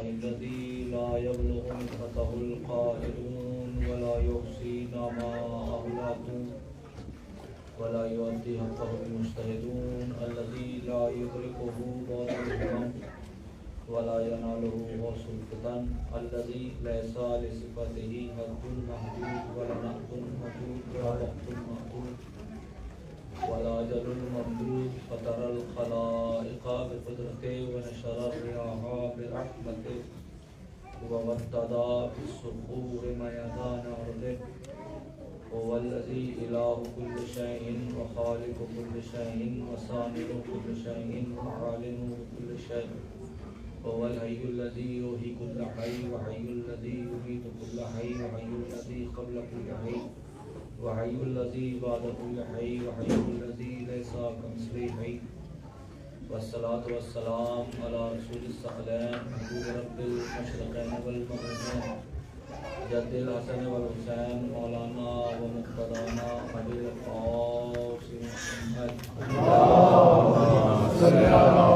الذي لا يبلغ منحته القائلون ولا يحصينا ما أهلكوا ولا يؤدي حقه المجتهدون الذي لا يدركه بعد الهمم ولا يناله غوث الفتن الذي ليس لصفته حد محدود ولا نقد محدود ولا وقت محدود ولا أجل ممدود فطر الخلائق بقدرته ونشر الرياح برحمته وابتدى بالصخور ميدان أرضه هو الذي إله كل شيء وخالق كل شيء وصانع كل شيء وعالم كل شيء هو الحي الذي يحيي كل حي وحي الذي يميت كل حي وحي الذي قبل كل حي وحي الذي بعد كل حي وحي الذي ليس كمثله حي والصلاة والسلام على رسول الثقلين محبوب رب المشرقين والمغربين جد الحسن والحسين مولانا ومقتدانا أبي القاسم محمد اللهم صل على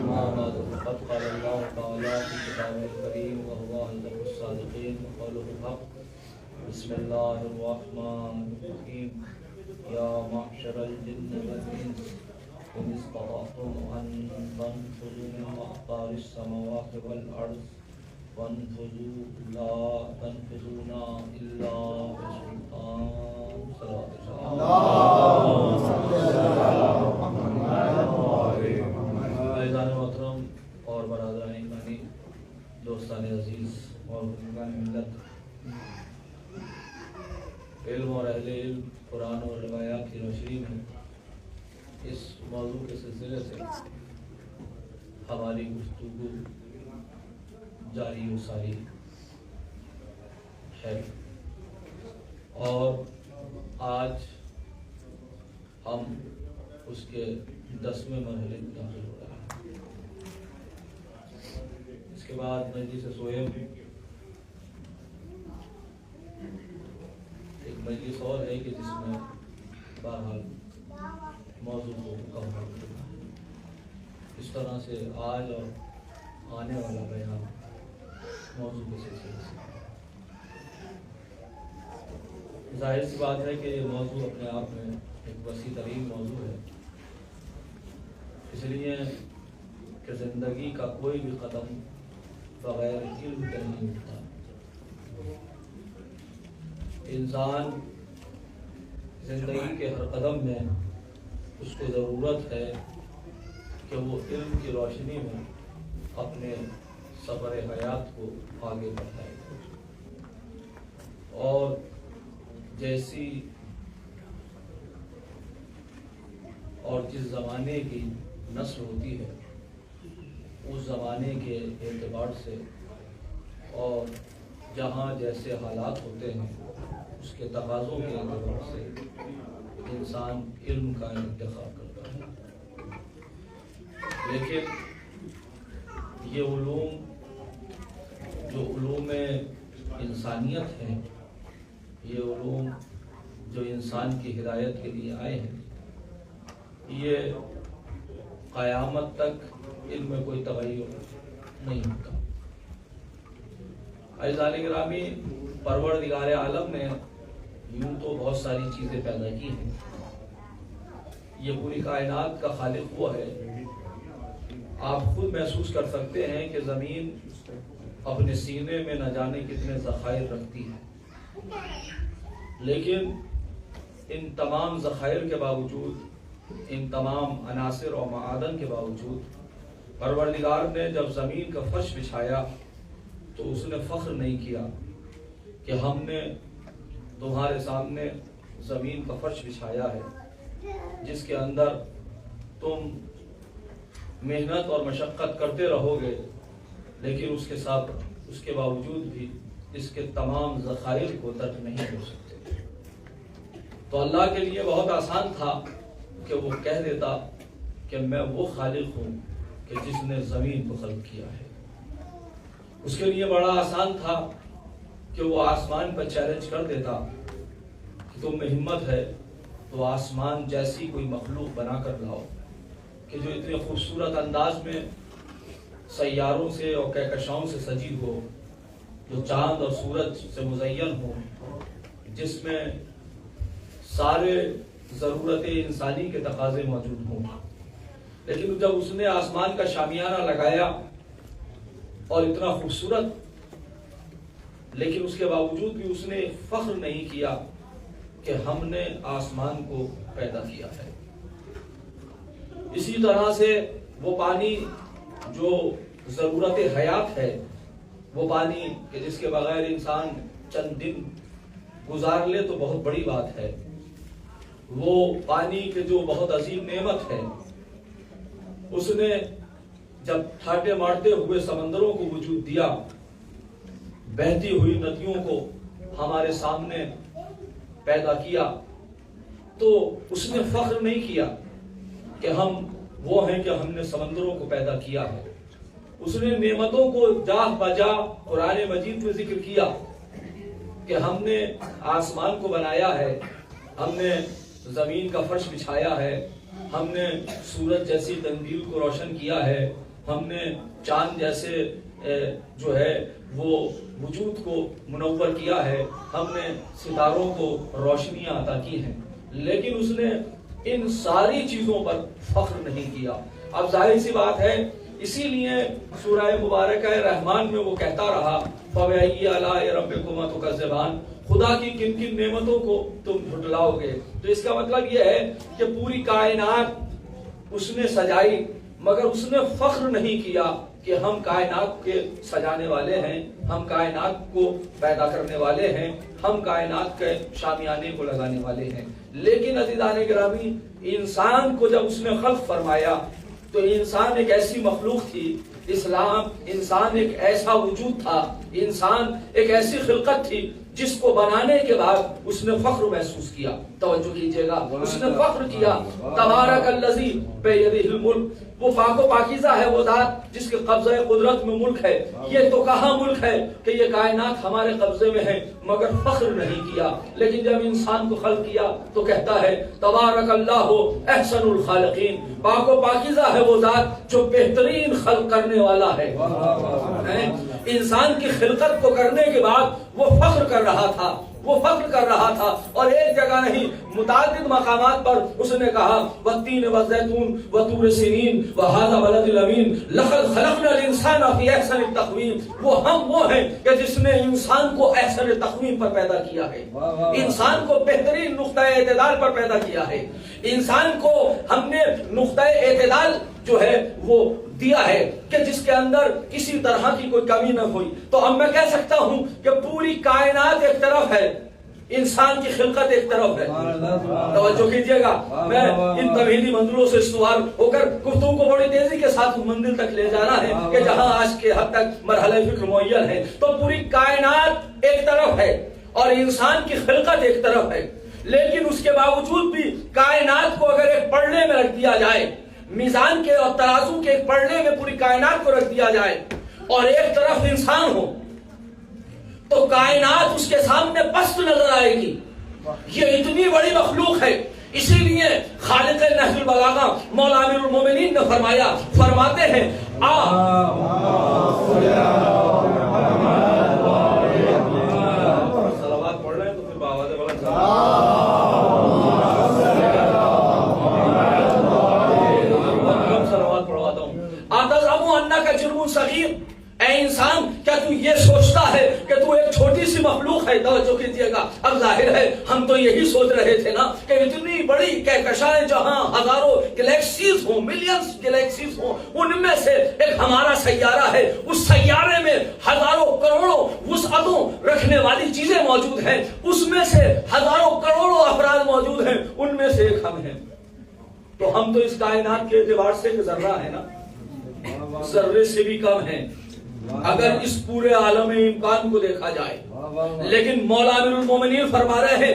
محمد قد قال الله تعالى في كتابه الكريم وهو أصدق الصادقين وقوله الحق بسم الله الرحمن الرحيم يا معشر الجن والإنس إن استطعتم أن تنفذوا من أقطار السماوات والأرض وانفذوا لا تنفذون إلا بسلطان صلوات اللهم صل على محمد عزیزان محترم اور برادران ایمانی دوستان عزیز اور بزرگان ملت، علم اور اہل علم قرآن اور روایات کی روشنی میں اس موضوع کے سلسلے سے ہماری گفتگو جاری و ساری ہے اور آج ہم اس کے 10ویں مرحلے میں داخل ہو رہے ہیں۔ اس کے بعد مجلس سوئم ایک مجلس اور ہے کہ جس میں بہرحال موضوع کو مکمل کرنا ہے۔ اس طرح سے آج اور آنے والا بیان موضوع کے سلسلے سے ظاہر سی بات ہے کہ یہ موضوع اپنے آپ میں ایک وسیع ترین موضوع ہے، اس لیے کہ زندگی کا کوئی بھی قدم بغیر علم کے نہیں اٹھتا۔ انسان زندگی کے ہر قدم میں اس کو ضرورت ہے کہ وہ علم کی روشنی میں اپنے سفر حیات کو آگے بڑھائے، اور جیسی اور جس زمانے کی نسل ہوتی ہے اس زمانے کے اعتبار سے اور جہاں جیسے حالات ہوتے ہیں اس کے تقاضوں کے اعتبار سے انسان علم کا انتخاب کرتا ہے، لیکن یہ علوم جو علوم انسانیت ہیں، یہ علوم جو انسان کی ہدایت کے لیے آئے ہیں، یہ قیامت تک ان میں کوئی تغیر نہیں ہوتا۔ عزیزان گرامی، پروردگار عالم نے یوں تو بہت ساری چیزیں پیدا کی ہیں، یہ پوری کائنات کا خالق وہ ہے۔ آپ خود محسوس کر سکتے ہیں کہ زمین اپنے سینے میں نہ جانے کتنے ذخائر رکھتی ہے، لیکن ان تمام ذخائر کے باوجود، ان تمام عناصر اور معادن کے باوجود پروردگار نے جب زمین کا فرش بچھایا تو اس نے فخر نہیں کیا کہ ہم نے تمہارے سامنے زمین کا فرش بچھایا ہے جس کے اندر تم محنت اور مشقت کرتے رہو گے، لیکن اس کے باوجود بھی اس کے تمام ذخائر کو درک نہیں کر سکتے۔ تو اللہ کے لیے بہت آسان تھا کہ وہ کہہ دیتا کہ میں وہ خالق ہوں کہ جس نے زمین کو خلق کیا ہے۔ اس کے لیے بڑا آسان تھا کہ وہ آسمان پر چیلنج کر دیتا کہ تم میں ہمت ہے تو آسمان جیسی کوئی مخلوق بنا کر لاؤ کہ جو اتنے خوبصورت انداز میں سیاروں سے اور کہکشاؤں سے سجی ہو، جو چاند اور سورج سے مزین ہو، جس میں سارے ضرورت انسانی کے تقاضے موجود ہوں، لیکن جب اس نے آسمان کا شامیانہ لگایا اور اتنا خوبصورت، لیکن اس کے باوجود بھی اس نے فخر نہیں کیا کہ ہم نے آسمان کو پیدا کیا ہے۔ اسی طرح سے وہ پانی جو ضرورت حیات ہے، وہ پانی کہ جس کے بغیر انسان چند دن گزار لے تو بہت بڑی بات ہے، وہ پانی کے جو بہت عظیم نعمت ہے، اس نے جب ٹھاٹے مارتے ہوئے سمندروں کو وجود دیا، بہتی ہوئی ندیوں کو ہمارے سامنے پیدا کیا، تو اس نے فخر نہیں کیا کہ ہم وہ ہیں کہ ہم نے سمندروں کو پیدا کیا ہے۔ اس نے نعمتوں کو جا بجا قرآن مجید میں ذکر کیا کہ ہم نے آسمان کو بنایا ہے، ہم نے زمین کا فرش بچھایا ہے، ہم نے سورج جیسی تندیل کو روشن کیا ہے، ہم نے چاند جیسے جو ہے وہ وجود کو منور کیا ہے، ہم نے ستاروں کو روشنیاں عطا کی ہیں، لیکن اس نے ان ساری چیزوں پر فخر نہیں کیا۔ اب ظاہر سی بات ہے، اسی لیے سورہ مبارکہ رحمان میں وہ کہتا رہا فَبِأَيِّ آلَاءِ رَبِّكُمَا تُكَذِّبَانِ، خدا کی کن کن نعمتوں کو تم جھٹلاؤ گے۔ تو اس کا مطلب یہ ہے کہ پوری کائنات اس نے سجائی، مگر اس نے فخر نہیں کیا کہ ہم کائنات کے سجانے والے ہیں، ہم کائنات کو پیدا کرنے والے ہیں، ہم کائنات کے شامیانے کو لگانے والے ہیں۔ لیکن عزیزان گرامی، انسان کو جب اس نے خلق فرمایا تو انسان ایک ایسی مخلوق تھی، اسلام انسان ایک ایسا وجود تھا، انسان ایک ایسی خلقت تھی جس کو بنانے کے بعد اس نے فخر محسوس کیا۔ توجہ کیجئے گا، اس نے فخر کیا، تبارک الذی بیدہ الملک، وہ پاک و پاکیزہ ہے وہ ذات جس کے قبضہ قدرت میں ملک ہے۔ یہ تو کہاں ملک ہے کہ یہ کائنات ہمارے قبضے میں ہے، مگر فخر نہیں کیا۔ لیکن جب انسان کو خلق کیا تو کہتا ہے تبارک اللہ احسن الخالقین، پاک و پاکیزہ ہے وہ ذات جو بہترین خلق کرنے والا ہے۔ انسان کی خلقت کو کرنے کے بعد وہ فخر کر رہا تھا، وہ فخر کر رہا تھا، اور ایک جگہ نہیں متعدد مقامات پر اس نے کہا والتین والزیتون وطور سینین وہذا بلد الامین لقد خلقنا الانسان فی احسن التقویم۔ وہ ہیں کہ جس نے انسان کو احسن تقویم پر پیدا کیا ہے، انسان کو بہترین نقطہ اعتدال پر پیدا کیا ہے، انسان کو ہم نے نقطہ اعتدال جو ہے وہ دیا ہے کہ جس کے اندر کسی طرح کی کوئی کمی نہ ہوئی۔ تو اب میں کہہ سکتا ہوں کہ پوری کائنات ایک طرف ہے، انسان کی خلقت ایک طرف ہے۔ توجہ کیجئے گا، میں ان تمہیدی منزلوں سے استوار ہو کر گفتگو کو بڑی تیزی کے ساتھ اس منزل تک لے جانا ہے کہ جہاں آج کے حد تک مرحلہ فکر معین ہے۔ تو پوری کائنات ایک طرف ہے اور انسان کی خلقت ایک طرف ہے، لیکن اس کے باوجود بھی کائنات کو اگر ایک پڑھنے میں رکھ دیا جائے، میزان کے اور ترازو کے ایک پڑھنے میں پوری کائنات کو رکھ دیا جائے اور ایک طرف انسان ہو، تو کائنات اس کے سامنے پست نظر آئے گی۔ یہ اتنی بڑی مخلوق ہے، اسی لیے خالق نہج البلاغہ مولا امیر المومنین نے فرماتے ہیں صلوات پڑھ رہے ہیں تو پھر باواز صلوات پڑھواتا ہوں۔ اتزعم انک جرم صغیر، اے انسان کیا تو یہ سوچتا ہے کہ تو ایک چھوٹی سی مخلوق ہے؟ توجہ کیجئے گا، اب ظاہر ہے ہم تو یہی سوچ رہے تھے نا کہ اتنی بڑی کہکشائیں جہاں ہزاروں گلیکسیز ہوں، ملینز گلیکسیز ہوں، ان میں سے ایک ہمارا سیارہ ہے، اس سیارے میں ہزاروں کروڑوں وسعتوں رکھنے والی چیزیں موجود ہیں، اس میں سے ہزاروں کروڑوں افراد موجود ہیں، ان میں سے ایک ہم ہیں۔ تو ہم تو اس کائنات کے اعتبار سے ایک ذرہ ہے نا، ذرے سے بھی کم ہیں اگر اس پورے عالم امکان کو دیکھا جائے۔ لیکن مولا امیر المومنین فرما رہے ہیں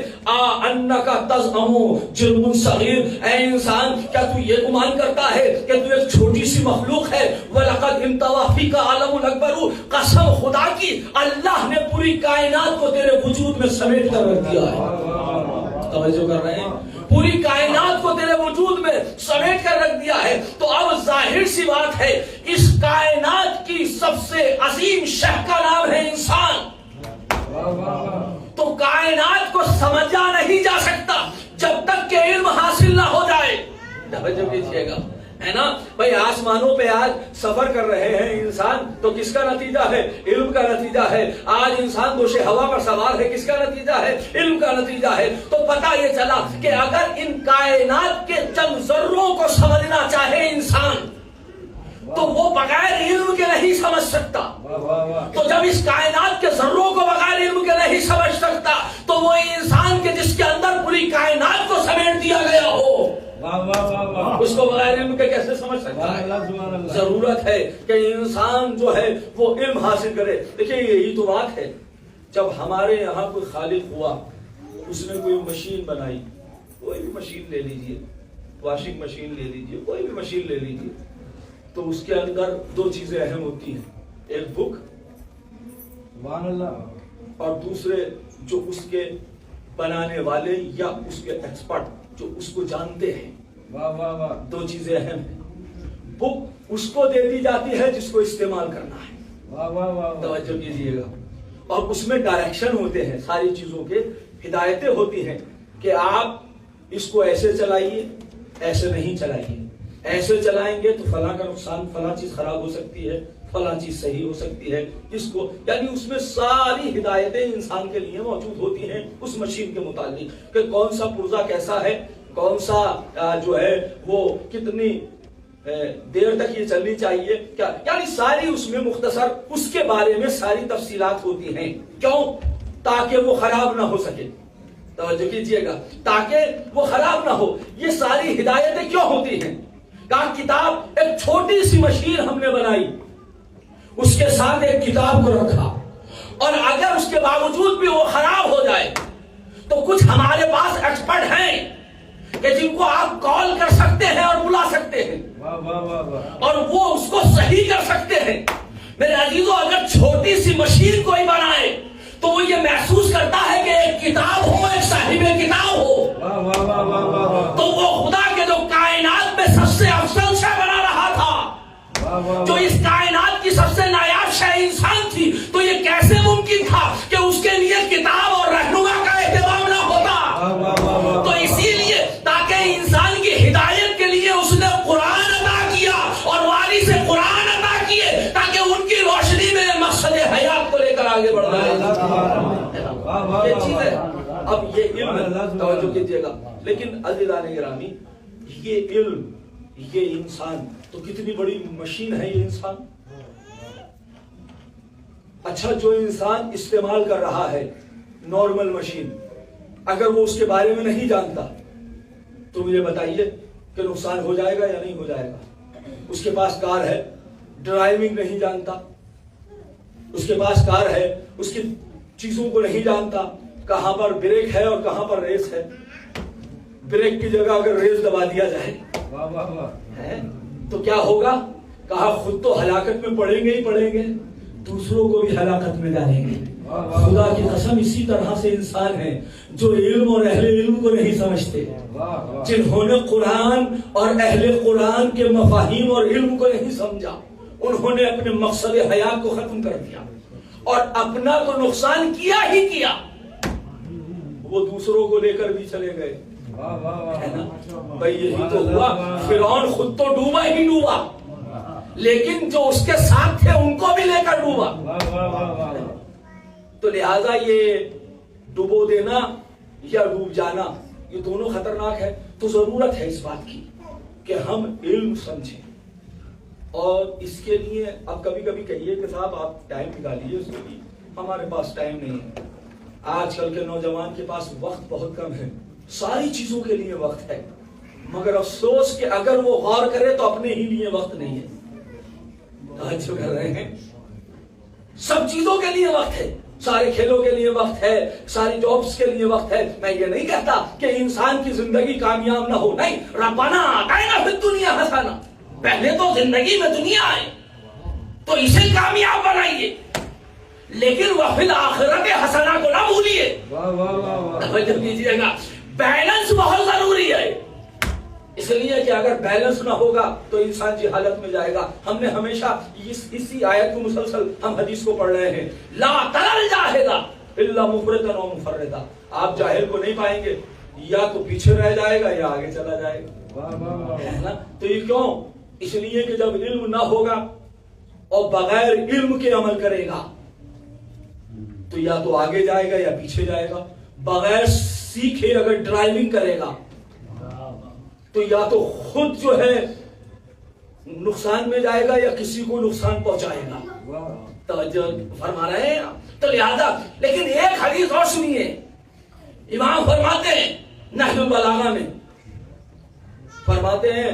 انکا تزعم جرم صغیر، اے انسان کیا تو یہ گمان کرتا ہے کہ تو ایک چھوٹی سی مخلوق ہے؟ وَلَقَدْ انْطَوَى فِيكَ عَالَمُ الْأَكْبَرُ، قسم خدا کی اللہ نے پوری کائنات کو تیرے وجود میں سمیٹ کر رکھ دیا ہے۔ توجہ کر رہے ہیں، پوری کائنات کو تیرے وجود میں سمیٹ کر رکھ دیا ہے۔ تو اب ظاہر سی بات ہے اس کائنات سب سے عظیم شہ کا نام ہے انسان. تو کائنات کو سمجھا نہیں جا سکتا جب تک کہ علم حاصل نہ ہو جائے. توجہ کیجیے گا، ہے نا بھائی. آسمانوں پہ آج سفر کر رہے ہیں انسان، تو کس کا نتیجہ ہے؟ علم کا نتیجہ ہے. آج انسان گوشے ہوا پر سوار ہے، کس کا نتیجہ ہے؟ علم کا نتیجہ ہے. تو پتہ یہ چلا کہ اگر ان کائنات کے چند ذروں کو سمجھنا چاہے انسان تو وہ بغیر علم کے نہیں سمجھ سکتا. تو جب اس کائنات کے ذروں کو بغیر علم کے نہیں سمجھ سکتا تو وہ انسان کے جس کے اندر پوری کائنات کو سمیٹ دیا گیا ہو، اس کو بغیر علم کے کیسے سمجھ سکتا ہے؟ ضرورت ہے کہ انسان جو ہے وہ علم حاصل کرے. دیکھیے یہی تو بات ہے. جب ہمارے یہاں کوئی خالق ہوا، اس نے کوئی مشین بنائی، کوئی بھی مشین لے لیجئے، واشنگ مشین لے لیجئے، کوئی بھی مشین لے لیجئے، تو اس کے اندر دو چیزیں اہم ہوتی ہیں. ایک بک اور دوسرے جو اس کے بنانے والے یا اس کے ایکسپرٹ جو اس کو جانتے ہیں. دو چیزیں اہم ہیں. بک اس کو دے دی جاتی ہے جس کو استعمال کرنا ہے. توجہ کیجیے گا. اور اس میں ڈائریکشن ہوتے ہیں، ساری چیزوں کے ہدایتیں ہوتی ہیں کہ آپ اس کو ایسے چلائیے، ایسے نہیں چلائیے. ایسے چلائیں گے تو فلاں کا نقصان، فلاں چیز خراب ہو سکتی ہے، فلاں چیز صحیح ہو سکتی ہے. اس کو یعنی اس میں ساری ہدایتیں انسان کے لیے موجود ہوتی ہیں اس مشین کے متعلق کہ کون سا پرزہ کیسا ہے، کون سا جو ہے وہ کتنی دیر تک یہ چلنی چاہیے، کیا یعنی ساری اس میں مختصر اس کے بارے میں ساری تفصیلات ہوتی ہیں. کیوں؟ تاکہ وہ خراب نہ ہو سکے. توجہ کیجیے گا، تاکہ وہ خراب نہ ہو. یہ ساری ہدایتیں کیوں ہوتی ہیں؟ کہا کتاب ایک چھوٹی سی مشین ہم نے بنائی، اس کے ساتھ ایک کتاب کو رکھا، اور اگر اس کے باوجود بھی وہ خراب ہو جائے تو کچھ ہمارے پاس ایکسپرٹ ہیں کہ جن کو آپ کال کر سکتے ہیں اور بلا سکتے ہیں اور وہ اس کو صحیح کر سکتے ہیں. میرے عزیزوں، اگر چھوٹی سی مشین کوئی بنائے تو وہ یہ محسوس کرتا ہے کہ ایک کتاب ہو، ایک صاحب کتاب ہو. تو وہ خدا کے جو کائنات میں سب سے افضل شے بنا رہا تھا، جو اس کائنات کی سب سے نایاب شے انسان تھی، تو یہ کیسے ممکن تھا کہ اس کے لیے کتاب اور رہنما کا اہتمام نہ ہوتا؟ تو اسی لیے تاکہ انسان کی ہدایت کے لیے اس نے قرآن عطا کیا اور والی سے قرآن عطا کیے تاکہ ان کی روشنی میں مقصد حیات کو لے کر آگے بڑھ رہا ہے. یہ چیز ہے. اب یہ علم توجہ کیجیے گا. لیکن عزیزان گرامی، یہ علم، یہ انسان تو کتنی بڑی مشین ہے یہ انسان. اچھا، جو انسان استعمال کر رہا ہے نارمل مشین، اگر وہ اس کے بارے میں نہیں جانتا تو مجھے بتائیے کہ نقصان ہو جائے گا یا نہیں ہو جائے گا. اس کے پاس کار ہے، ڈرائیونگ نہیں جانتا، اس کے پاس کار ہے، اس کی چیزوں کو نہیں جانتا، کہاں پر بریک ہے اور کہاں پر ریس ہے. بریک کی جگہ اگر ریس دبا دیا جائے تو کیا ہوگا؟ کہا خود تو ہلاکت میں پڑیں گے ہی پڑیں گے، دوسروں کو بھی ہلاکت میں ڈالیں گے. خدا کی قسم اسی طرح سے انسان ہے جو علم اور اہل علم کو نہیں سمجھتے، جنہوں نے قرآن اور اہل قرآن کے مفاہیم اور علم کو نہیں سمجھا. انہوں نے اپنے مقصد حیات کو ختم کر دیا اور اپنا تو نقصان کیا ہی کیا، وہ دوسروں کو لے کر بھی چلے گئے. بھائی یہی تو ہوا. فرعون خود تو ڈوبا ہی ڈوبا، لیکن جو اس کے ساتھ تھے ان کو بھی لے کر ڈوبا. تو لہذا یہ ڈوبو دینا یا ڈوب جانا یہ دونوں خطرناک ہے. تو ضرورت ہے اس بات کی کہ ہم علم سمجھیں. اور اس کے لیے اب کبھی کبھی کہیے کہ صاحب آپ ٹائم نکالیے اس کے لیے. ہمارے پاس ٹائم نہیں ہے. آج کل کے نوجوان کے پاس وقت بہت کم ہے، ساری چیزوں کے لیے وقت ہے، مگر افسوس کہ اگر وہ غور کرے تو اپنے ہی لیے وقت نہیں ہے. توجہ کر رہے ہیں؟ سب چیزوں کے لیے وقت ہے، سارے کھیلوں کے لیے وقت ہے، ساری جابس کے لیے وقت ہے. میں یہ نہیں کہتا کہ انسان کی زندگی کامیاب نہ ہو، نہیں. ربنا آتینا فی الدنیا حسنہ، پہلے تو زندگی میں دنیا آئے تو اسے کامیاب بنائیے، لیکن وفی الآخرت حسنہ کو نہ بھولیے. توجہ کیجیے گا، بیلنس بہت ضروری ہے. اس لیے کہ اگر بیلنس نہ ہوگا تو انسان جہالت میں جائے گا. ہم نے ہمیشہ اسی آیت کو مسلسل ہم حدیث کو پڑھ رہے ہیں, لا ترى الجاہل الا مفرطا و مفرطا. آپ جاہل کو نہیں پائیں گے, یا تو پیچھے رہ جائے گا یا آگے چلا جائے گا. تو یہ کیوں؟ اس لیے کہ جب علم نہ ہوگا اور بغیر علم کے عمل کرے گا تو یا تو آگے جائے گا یا پیچھے جائے گا. بغیر سیکھے اگر ڈرائیونگ کرے گا تو یا تو خود جو ہے نقصان میں جائے گا یا کسی کو نقصان پہنچائے گا. توجہ فرما رہے ہیں. تو لہذا لیکن ایک حدیث اور سنیے, امام فرماتے ہیں نحو البلاغہ میں, فرماتے ہیں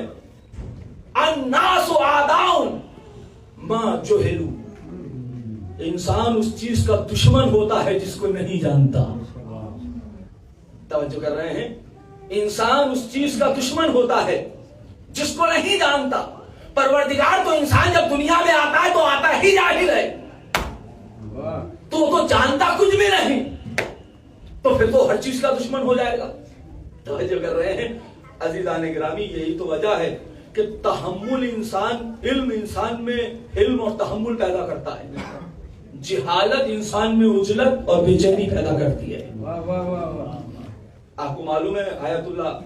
الناس اعداء ما جہلوا. انسان اس چیز کا دشمن ہوتا ہے جس کو نہیں جانتا. توجہ کر رہے ہیں؟ انسان اس چیز کا دشمن ہوتا ہے جس کو نہیں جانتا. پروردگار تو انسان جب دنیا میں آتا ہے تو آتا ہی جاہل ہے, تو جانتا کچھ بھی نہیں, تو پھر تو ہر چیز کا دشمن ہو جائے گا. توجہ کر رہے ہیں عزیزان گرامی؟ یہی تو وجہ ہے کہ تحمل علم انسان میں علم اور تحمل پیدا کرتا ہے. جہالت انسان میں عجلت اور بے چینی پیدا کرتی ہے. آپ کو معلوم ہے آیت اللہ,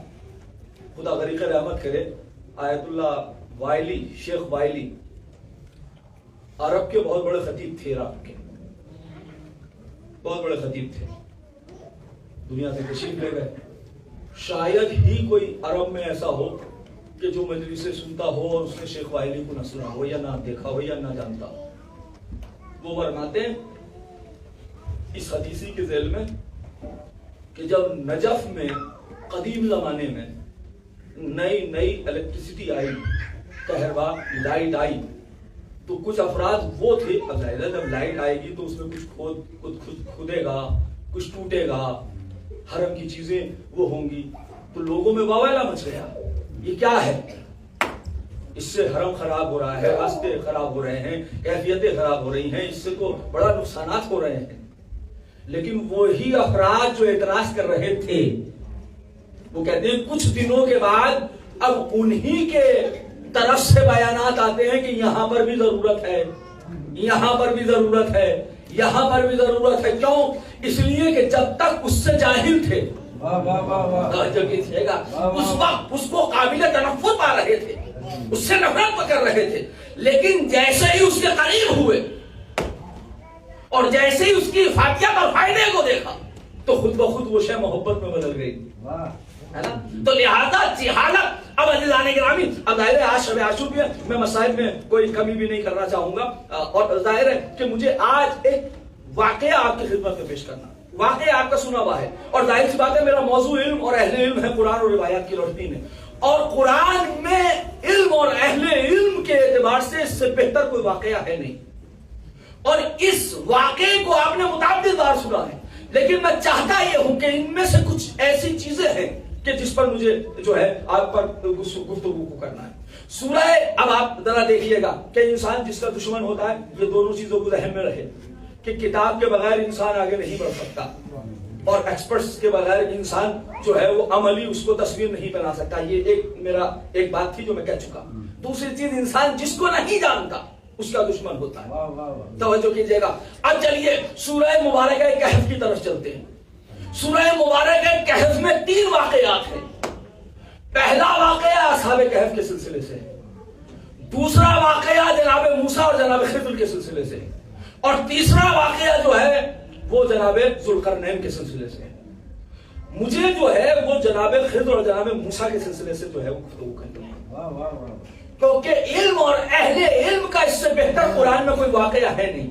خدا غریق رحمت کرے, آیت اللہ وائلی, شیخ وائلی عرب کے بہت بڑے خطیب تھے, عرب کے بہت بڑے خطیب تھے, دنیا سے تشریف لے گئے. شاید ہی کوئی عرب میں ایسا ہو کہ جو مجلس سے سنتا ہو اور اس نے شیخ وائلی کو نہ سنا ہو یا نہ دیکھا ہو یا نہ جانتا ہو. وہ فرماتے ہیں اس حدیثی کے ذیل میں کہ جب نجف میں قدیم زمانے میں نئی الیکٹریسٹی آئی, کہربا لائٹ آئی, تو کچھ افراد وہ تھے, اب جب لائٹ آئے گی تو اس میں کچھ کھدے گا, کچھ ٹوٹے گا, حرم کی چیزیں وہ ہوں گی, تو لوگوں میں واویلا مچ گیا, یہ کیا ہے, اس سے حرم خراب ہو رہا ہے, راستے خراب ہو رہے ہیں, کیفیتیں خراب ہو رہی ہیں, اس سے تو بڑا نقصانات ہو رہے ہیں. لیکن وہی افراد جو اعتراض کر رہے تھے وہ کہتے ہیں کچھ دنوں کے بعد اب انہی کے طرف سے بیانات آتے ہیں کہ یہاں پر بھی ضرورت ہے, یہاں پر بھی ضرورت ہے, یہاں پر بھی ضرورت ہے. کیوں؟ اس لیے کہ جب تک اس سے جاہل تھے, اس وقت اس کو قابل تنفر پا رہے تھے, اس سے نفرت کر رہے تھے, لیکن جیسے ہی اس کے قریب ہوئے اور جیسے ہی اس کی افادیت اور فائدے کو دیکھا تو خود بخود وہ شے محبت میں بدل گئی, ہے نا. تو لہذا جہالت. اب عزیزان گرامی, اب ظاہر ہے آج شب عاشور بھی ہے, میں مسائل میں کوئی کمی بھی نہیں کرنا چاہوں گا, اور ظاہر ہے کہ مجھے آج ایک واقعہ آپ کی خدمت میں پیش کرنا, واقعہ آپ کا سنا ہوا ہے, اور ظاہر سی بات ہے میرا موضوع علم اور اہل علم ہے قرآن اور روایات کی روشنی میں, اور قرآن میں علم اور اہل علم کے اعتبار سے اس سے بہتر کوئی واقعہ ہے نہیں. اور اس واقعے کو آپ نے متعدد بار سنا ہے, لیکن میں چاہتا یہ ہوں کہ ان میں سے کچھ ایسی چیزیں ہیں کہ جس پر مجھے جو ہے آپ پر گفتگو کو کرنا ہے. سورہ, اب آپ ذرا دیکھیے گا کہ انسان جس کا دشمن ہوتا ہے, یہ دونوں چیزوں کو ذہن میں رہے کہ کتاب کے بغیر انسان آگے نہیں بڑھ سکتا, اور ایکسپرٹس کے بغیر انسان جو ہے وہ عملی اس کو تصویر نہیں بنا سکتا. یہ میرا ایک بات تھی جو میں کہہ چکا. دوسری چیز, انسان جس کو نہیں جانتا اس کا دشمن ہوتا ہے. توجہ کیجئے گا. اب چلیے سورہ مبارکہ کہف کی طرف چلتے ہیں. سورہ مبارکہ کہف میں 3 واقعات ہیں. پہلا واقعہ اصحاب کہف کے سلسلے سے, دوسرا واقعہ جناب موسیٰ اور جناب خضر کے سلسلے سے, اور تیسرا واقعہ جو ہے وہ جناب ذوالقرنین کے سلسلے سے. مجھے جو ہے وہ جناب خضر اور جناب موسیٰ کے سلسلے سے جو ہے وہ گفتگو کرنی ہے, کیونکہ علم اور اہل علم کا اس سے بہتر قرآن میں کوئی واقعہ ہے نہیں.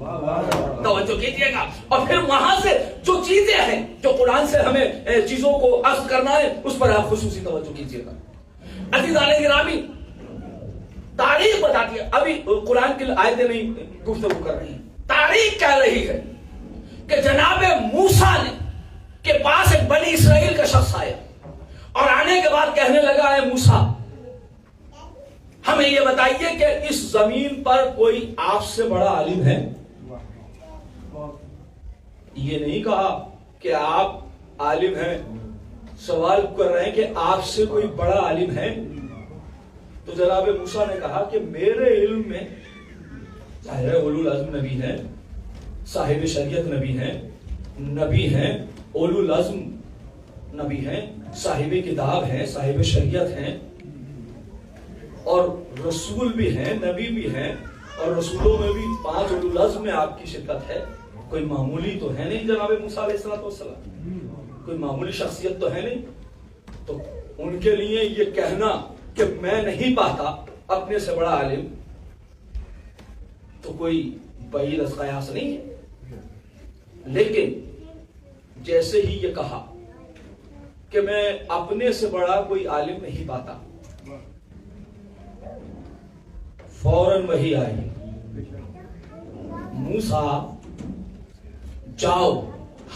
توجہ کیجئے گا. اور پھر وہاں سے جو چیزیں ہیں جو قرآن سے ہمیں چیزوں کو اخذ کرنا ہے اس پر آپ خصوصی توجہ کیجئے گا. عزیزان گرامی, تاریخ بتاتی ہے, ابھی قرآن کی آیتیں نہیں گفتگو کر رہی ہیں, تاریخ کہہ رہی ہے کہ جناب موسیٰ نے کے پاس ایک بنی اسرائیل کا شخص آیا, اور آنے کے بعد کہنے لگا ہے موسیٰ ہمیں یہ بتائیے کہ اس زمین پر کوئی آپ سے بڑا عالم ہے. یہ نہیں کہا کہ آپ عالم ہیں سوال کر رہے ہیں کہ آپ سے کوئی بڑا عالم ہے؟ تو جناب موسیٰ نے کہا کہ میرے علم میں چاہے اولو العزم نبی ہیں، صاحب شریعت نبی ہیں، اولو العزم نبی ہیں، صاحب کتاب ہیں، صاحب شریعت ہیں، اور رسول بھی ہیں، نبی بھی ہیں، اور رسولوں میں بھی 5 اولو العزم میں آپ کی شرکت ہے. کوئی معمولی تو ہے نہیں جناب موسیٰ علیہ السلام، کوئی معمولی شخصیت تو ہے نہیں. تو ان کے لیے یہ کہنا کہ میں نہیں پاتا اپنے سے بڑا عالم تو کوئی بعید از قیاس نہیں ہے. لیکن جیسے ہی یہ کہا کہ میں اپنے سے بڑا کوئی عالم نہیں پاتا، فوراً وہی آئی، موسیٰ جاؤ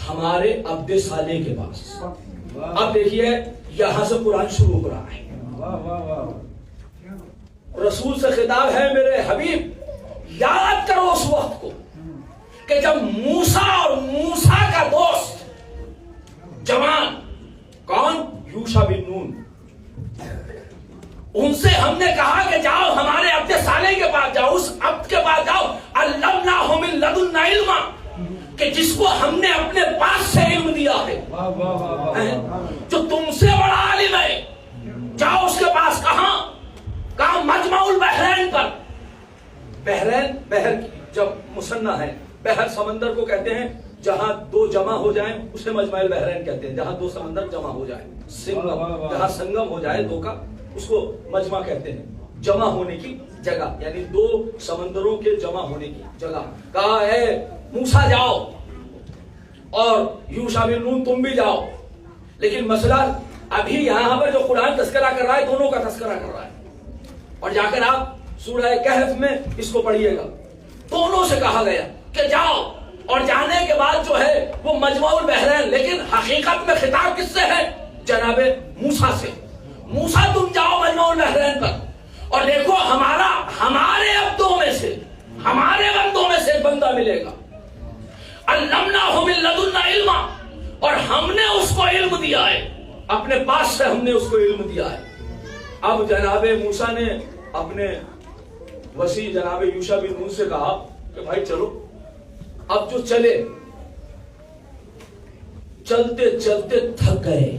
ہمارے عبد صالح کے پاس. اب دیکھیے یہاں سے قرآن شروع ہو رہا ہے. رسول سے خطاب ہے، میرے حبیب یاد کرو اس وقت کو کہ جب موسیٰ اور موسیٰ کا دوست جوان کون یوشع بن نون، ان سے ہم نے کہا کہ جاؤ ہمارے عبد صالح کے پاس جاؤ، اس عبد کے پاس جاؤ، علمناہ من لدنا علما، کہ جس کو ہم نے اپنے پاس سے علم دیا ہے، جو تم سے بڑا عالم ہے. جاؤ اس کے پاس. کہاں مجمع البحرین پر. بحرین بحر جب مثنیٰ ہے، بحر سمندر کو کہتے ہیں جہاں 2 جمع ہو جائیں اسے مجمع البحرین کہتے ہیں. جہاں 2 سمندر جمع ہو جائیں، سنگم، جہاں سنگم ہو جائے 2 کا، اس کو مجمع کہتے ہیں، جمع ہونے کی جگہ، یعنی 2 سمندروں کے جمع ہونے کی جگہ. کہا ہے موسیٰ جاؤ اور یوشع بن نون تم بھی جاؤ. لیکن مسئلہ ابھی یہاں پر جو قرآن تذکرہ کر رہا ہے دونوں کا تذکرہ کر رہا ہے، اور جا کر آپ سورہ کہف میں اس کو پڑھیے گا. دونوں سے کہا گیا کہ جاؤ، اور جانے کے بعد جو ہے وہ مجمع البحرین، لیکن حقیقت میں خطاب کس سے ہے؟ جناب موسیٰ سے. موسیٰ تم جاؤ مجمع البحرین پر اور دیکھو ہمارے عبدوں میں سے، ہمارے بندوں میں سے ایک بندہ ملے گا، علمناہ من لدنا علما، اور ہم نے اس کو علم دیا ہے، اپنے پاس سے ہم نے اس کو علم دیا ہے. اب جناب موسیٰ نے اپنے وسیع جناب یوشع بن نون سے کہا کہ بھائی چلو. اب جو چلتے چلتے تھک گئے،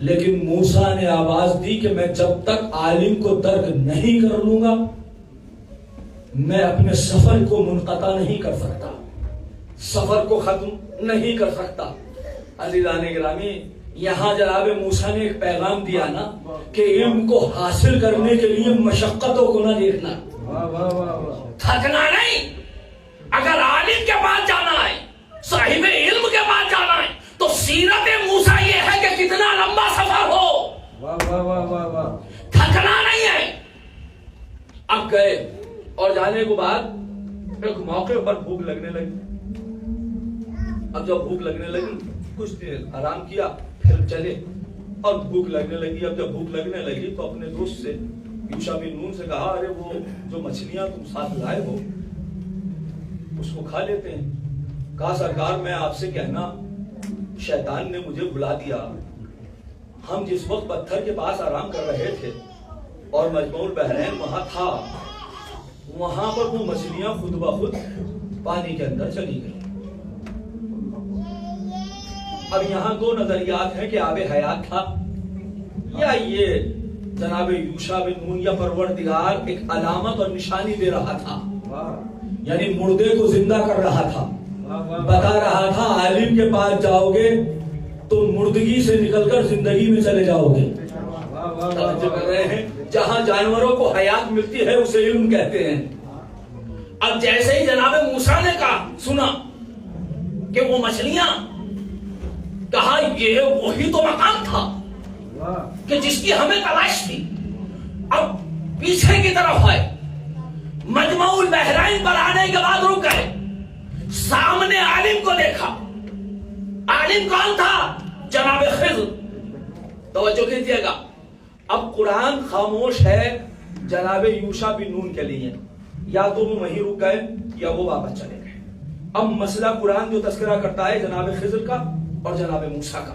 لیکن موسیٰ نے آواز دی کہ میں جب تک عالم کو ترک نہیں کر لوں گا میں اپنے سفر کو منقطع نہیں کر سکتا، سفر کو ختم نہیں کر سکتا. عزیزان گرامی، یہاں جناب موسیٰ نے ایک پیغام دیا نا کہ علم کو حاصل کرنے کے لیے مشقتوں کو نہ دیکھنا، تھکنا نہیں. اگر عالم کے پاس جانا ہے، صاحب علم کے پاس جانا ہے، تو سیرت موسیٰ یہ ہے کہ کتنا لمبا سفر ہو، تھکنا نہیں ہے. اب گئے اور جانے کے بعد ایک موقع پر بھوک لگنے لگی. اب جب بھوک لگنے لگی کچھ دیر آرام کیا، پھر چلے اور بھوک لگنے لگی. اب جب بھوک لگنے لگی تو اپنے دوست سے یوشع بن نون سے کہا ارے وہ جو مچھلیاں تم ساتھ لائے ہو اس کو کھا لیتے ہیں. کہا سرکار میں آپ سے کہنا شیطان نے مجھے بلا دیا، ہم جس وقت پتھر کے پاس آرام کر رہے تھے اور مجمع البحرین وہاں تھا، وہاں پر وہ مچھلیاں خود بخود پانی کے اندر چلی گئی. اب یہاں 2 نظریات ہیں کہ آب حیات تھا یا یہ جناب یوشع بن نون یا پروردگار ایک علامت اور نشانی دے رہا تھا، یعنی مردے کو زندہ کر رہا تھا، بتا رہا تھا عالم کے پاس جاؤ گے تو مردگی سے نکل کر زندگی میں چلے جاؤ گے. توجہ کر رہے ہیں، جہاں جانوروں کو حیات ملتی ہے اسے علم کہتے ہیں. اب جیسے ہی جناب موسیٰ نے کہا سنا کہ وہ مچھلیاں، کہا یہ وہی تو مقام تھا کہ جس کی ہمیں تلاش تھی. اب پیچھے کی طرف آئے، مجمع البحرین پر آنے کے بعد رک گئے، سامنے عالم کو دیکھا. عالم کون تھا؟ جناب خضر. توجہ کیجیے گا، اب قرآن خاموش ہے جناب یوشع بن نون کے لیے، یا تو وہ وہیں رک گئے یا وہ واپس چلے گئے. اب مسئلہ قرآن جو تذکرہ کرتا ہے جناب خضر کا اور جناب موسیٰ کا.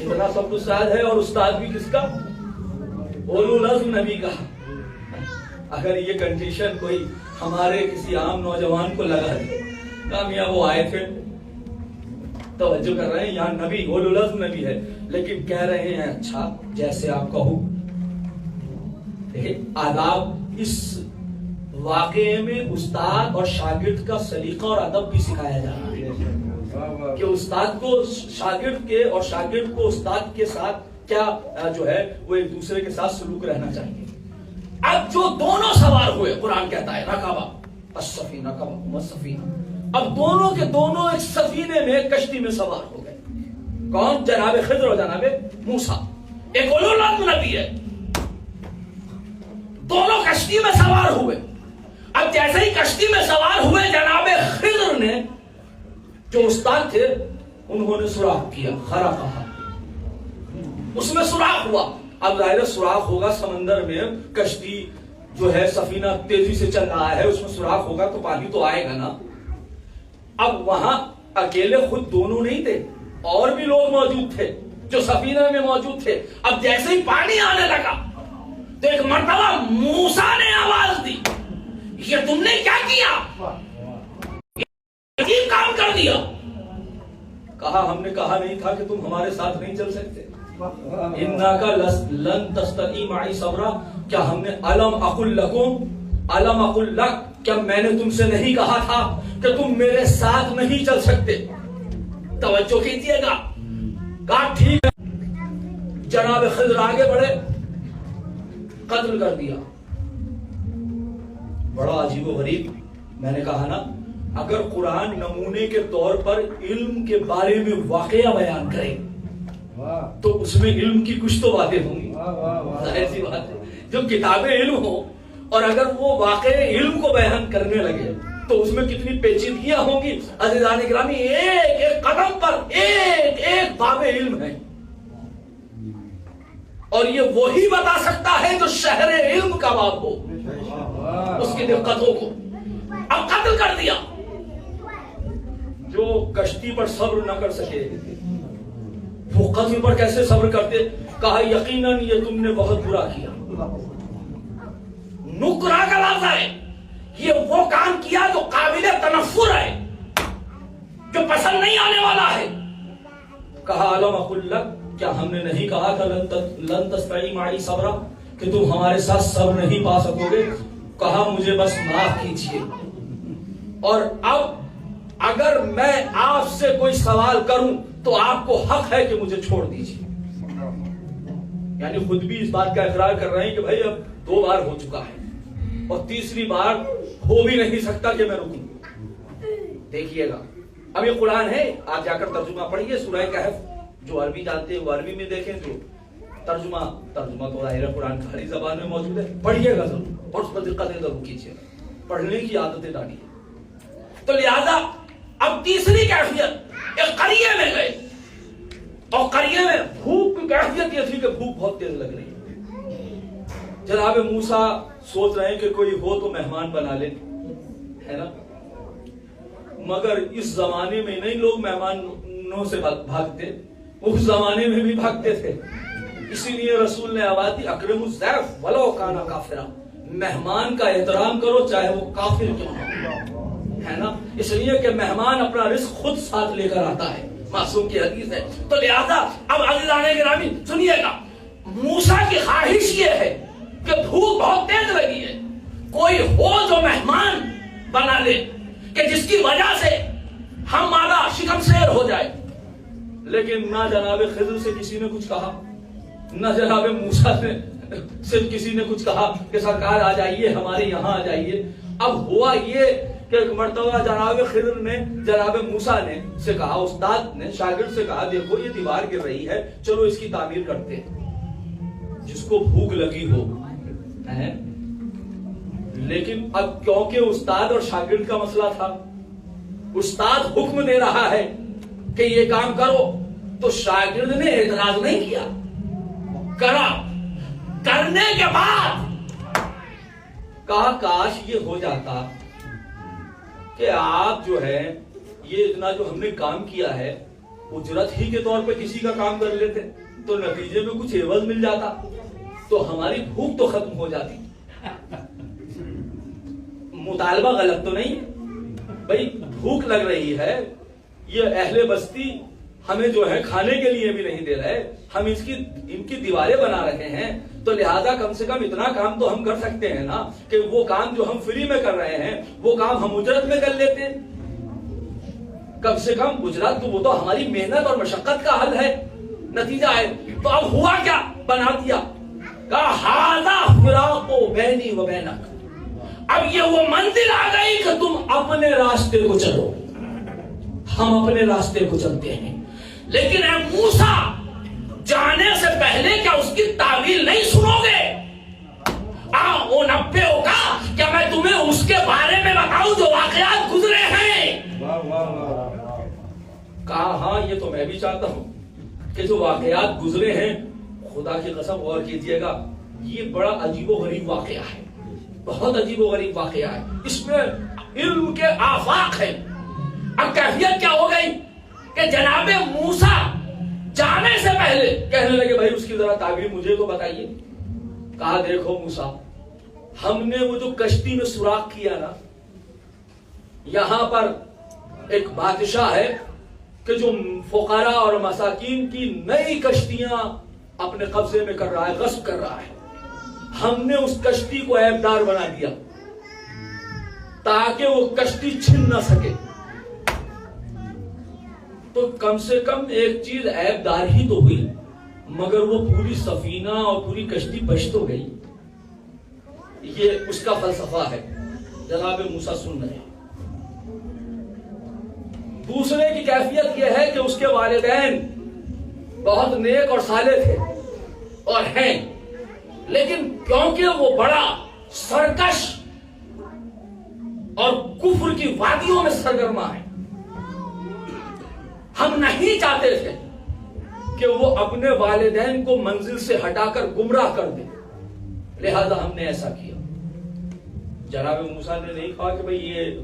کتنا سب استاد ہے، اور استاد بھی کس کا؟ اولو العزم نبی کا۔ اگر یہ کنڈیشن کوئی ہمارے کسی عام نوجوان کو لگا دے، میاں وہ آئے تھے، توجہ کر رہے ہیں، یہاں نبی اولو العزم نبی ہے، لیکن کہہ رہے ہیں اچھا جیسے آپ کہو۔ دیکھیں آداب، اس واقعے میں استاد اور شاگرد کا سلیقہ اور ادب بھی سکھایا جا رہا ہے کہ استاد کو شاگرد کے اور شاگرد کو استاد کے ساتھ کیا جو ہے وہ ایک دوسرے کے ساتھ سلوک رہنا چاہیے۔ اب جو دونوں سوار ہوئے، قرآن کہتا ہے رکبا السفینہ السفینہ، اب دونوں کے دونوں ایک سفینے میں کشتی میں سوار ہو گئے۔ کون؟ جناب خضر اور جناب موسیٰ، ایک اولو العزم نبی ہے، دونوں کشتی میں سوار ہوئے۔ اب جیسے ہی کشتی میں سوار ہوئے، جناب خضر نے جو استاد تھے انہوں نے سوراخ کیا، خرقہ، اس میں سوراخ ہوا۔ اب ظاہر سوراخ ہوگا سمندر میں، کشتی جو ہے سفینہ تیزی سے چل رہا ہے، اس میں سوراخ ہوگا تو پانی تو آئے گا نا۔ اب وہاں اکیلے خود دونوں نہیں تھے، اور بھی لوگ موجود تھے جو سفینہ میں موجود تھے۔ اب جیسے ہی پانی آنے لگا تو ایک مرتبہ موسیٰ نے آواز دی، یہ تم نے کیا کیا؟ عجیب کام کر دیا۔ کہا ہم نے کہا نہیں تھا کہ تم ہمارے ساتھ نہیں چل سکتے؟ اِنَّكَ لَن تَسْتَطِيعَ مَعِي صَبْرًا، کیا ہم نے أَلَمْ أَقُل لَكُمْ أَلَمْ أَقُل لَكَ، کیا میں نے تم سے نہیں کہا تھا کہ تم میرے ساتھ نہیں چل سکتے؟ توجہ کیجئے گا، کہا ٹھیک ہے۔ جناب خضر آگے بڑھے، قتل کر دیا۔ بڑا عجیب و غریب، میں نے کہا نا اگر قرآن نمونے کے طور پر علم کے بارے میں واقعہ بیان کرے تو اس میں علم کی کچھ تو باتیں ہوں گی، ظاہر سی بات ہے۔ جو کتابیں علم ہو اور اگر وہ واقع علم کو بیان کرنے لگے تو اس میں کتنی پیچیدگیاں ہوں گی۔ عزیزان گرامی، ایک ایک قدم پر ایک ایک باب علم ہے، اور یہ وہی بتا سکتا ہے جو شہر علم کا باب ہو، اس کی دقتوں کو۔ اب قتل کر دیا۔ جو کشتی پر صبر نہ کر سکے وہ قتل پر کیسے صبر کرتے؟ کہا یقیناً یہ تم نے بہت برا کیا۔ نکرا کا لفظ ہے، یہ وہ کام کیا جو قابل تنفر ہے، جو پسند نہیں آنے والا ہے۔ کہا الم اقل لک، کیا ہم نے نہیں کہا تھا لن تستطیع معی صبرا، کہ تم ہمارے ساتھ صبر نہیں پا سکو گے؟ کہا مجھے بس معاف کیجیے، اور اب اگر میں آپ سے کوئی سوال کروں تو آپ کو حق ہے کہ مجھے چھوڑ دیجیے۔ یعنی خود بھی اس بات کا اقرار کر رہے ہیں کہ بھائی اب 2 بار ہو چکا ہے اور تیسری بار ہو بھی نہیں سکتا کہ میں رکوں۔ دیکھیے گا، اب یہ قرآن ہے، آپ جا کر ترجمہ پڑھیے سورہ کہف، جو عربی جانتے ہیں وہ عربی میں دیکھیں، جو ترجمہ تو ظاہر قرآن کھاری زبان میں موجود ہے، پڑھیے گا ضرور اور اس پر دقتیں ضرور کیجیے، پڑھنے کی عادتیں ڈالیے۔ تو لہذا اب تیسری کیفیت، ایک قریے میں گئے اور قریے میں بھوک کی کیفیت یہ تھی کہ بھوک بہت تیز لگ رہی ہے۔ جناب موسیٰ سوچ رہے ہیں کہ کوئی ہو تو مہمان بنا لے، ہے نا، مگر اس زمانے میں نہیں لوگ مہمانوں سے بھاگتے، اس زمانے میں بھی بھاگتے تھے، اسی لیے رسول نے آواز دی اکرموا الضیف ولو کان کافرا، مہمان کا احترام کرو چاہے وہ کافر کیوں ہو، ہے نا، اس لیے کہ مہمان اپنا رزق خود ساتھ لے کر آتا ہے، معصوم کی حدیث ہے۔ تو لہذا اب عزیزان گرامی سنیے گا، موسیٰ کی خواہش یہ ہے کہ بھوک بہت تیز لگی ہے، کوئی ہو جو مہمان بنا لے کہ جس کی وجہ سے ہمارا شکم سیر ہو جائے۔ لیکن نہ جناب خضر سے کسی نے کچھ کہا، نہ جناب موسیٰ سے کسی نے کچھ کہا کہ سرکار آ جائیے ہمارے یہاں آ جائیے۔ اب ہوا یہ کہ ایک مرتبہ جناب خضر نے جناب موسیٰ نے سے کہا، استاد نے شاگرد سے کہا دیکھو یہ دیوار گر رہی ہے، چلو اس کی تعمیر کرتے ہیں، جس کو بھوک لگی ہو۔ لیکن اب کیونکہ استاد اور شاگرد کا مسئلہ تھا، استاد حکم دے رہا ہے کہ یہ کام کرو، تو شاگرد نے اعتراض نہیں کیا، کرا، کرنے کے بعد کہا کاش یہ ہو جاتا کہ آپ جو ہے یہ اتنا جو ہم نے کام کیا ہے اجرت ہی کے طور پہ کسی کا کام کر لیتے تو نتیجے میں کچھ عوض مل جاتا تو ہماری بھوک تو ختم ہو جاتی. مطالبہ غلط تو نہیں بھائی, بھوک لگ رہی ہے, یہ اہل بستی ہمیں جو ہے کھانے کے لیے بھی نہیں دے رہے, ہم ان کی دیواریں بنا رہے ہیں, تو لہذا کم سے کم اتنا کام تو ہم کر سکتے ہیں نا کہ وہ کام جو ہم فری میں کر رہے ہیں وہ کام ہم اجرت میں کر لیتے ہیں. کم سے کم اجرت وہ تو ہماری محنت اور مشقت کا حل ہے. نتیجہ ہے تو اب ہوا کیا, بنا دیا کہا ہذا فراق بینی و بینک. اب یہ وہ منزل آ گئی کہ تم اپنے راستے کو چلو, ہم اپنے راستے کو چلتے ہیں. لیکن اے موسیٰ, جانے سے پہلے کیا اس کی تعویل نہیں سنو گے؟ کا کیا میں تمہیں اس کے بارے میں بتاؤں جو واقعات گزرے ہیں؟ کہا ہاں یہ تو میں بھی چاہتا ہوں کہ جو واقعات گزرے ہیں, خدا کی قسم غور کیجئے گا, یہ بڑا عجیب و غریب واقعہ ہے, بہت عجیب و غریب واقعہ ہے. اس میں علم کے آفاق ہیں. اب کیفیت کیا ہو گئی کہ جناب موسیٰ جانے سے پہلے کہنے لگے بھائی اس کی ذرا تعبیر مجھے تو بتائیے. کہا دیکھو موسیٰ, ہم نے وہ جو کشتی میں سوراخ کیا نا, یہاں پر ایک بادشاہ ہے کہ جو فقراء اور مساکین کی نئی کشتیاں اپنے قبضے میں کر رہا ہے, غصب کر رہا ہے. ہم نے اس کشتی کو عیبدار بنا دیا تاکہ وہ کشتی چھن نہ سکے. تو کم سے کم ایک چیز عیبدار ہی تو ہوئی, مگر وہ پوری سفینہ اور پوری کشتی بچ تو گئی. یہ اس کا فلسفہ ہے. جناب موسیٰ سن رہے ہیں. دوسرے کی کیفیت یہ ہے کہ اس کے والدین بہت نیک اور صالح تھے اور ہیں, لیکن کیونکہ وہ بڑا سرکش اور کفر کی وادیوں میں سرگرما ہے, ہم نہیں چاہتے تھے کہ وہ اپنے والدین کو منزل سے ہٹا کر گمراہ کر دے, لہذا ہم نے ایسا کیا. جناب موسیٰ نے نہیں کہا کہ بھئی یہ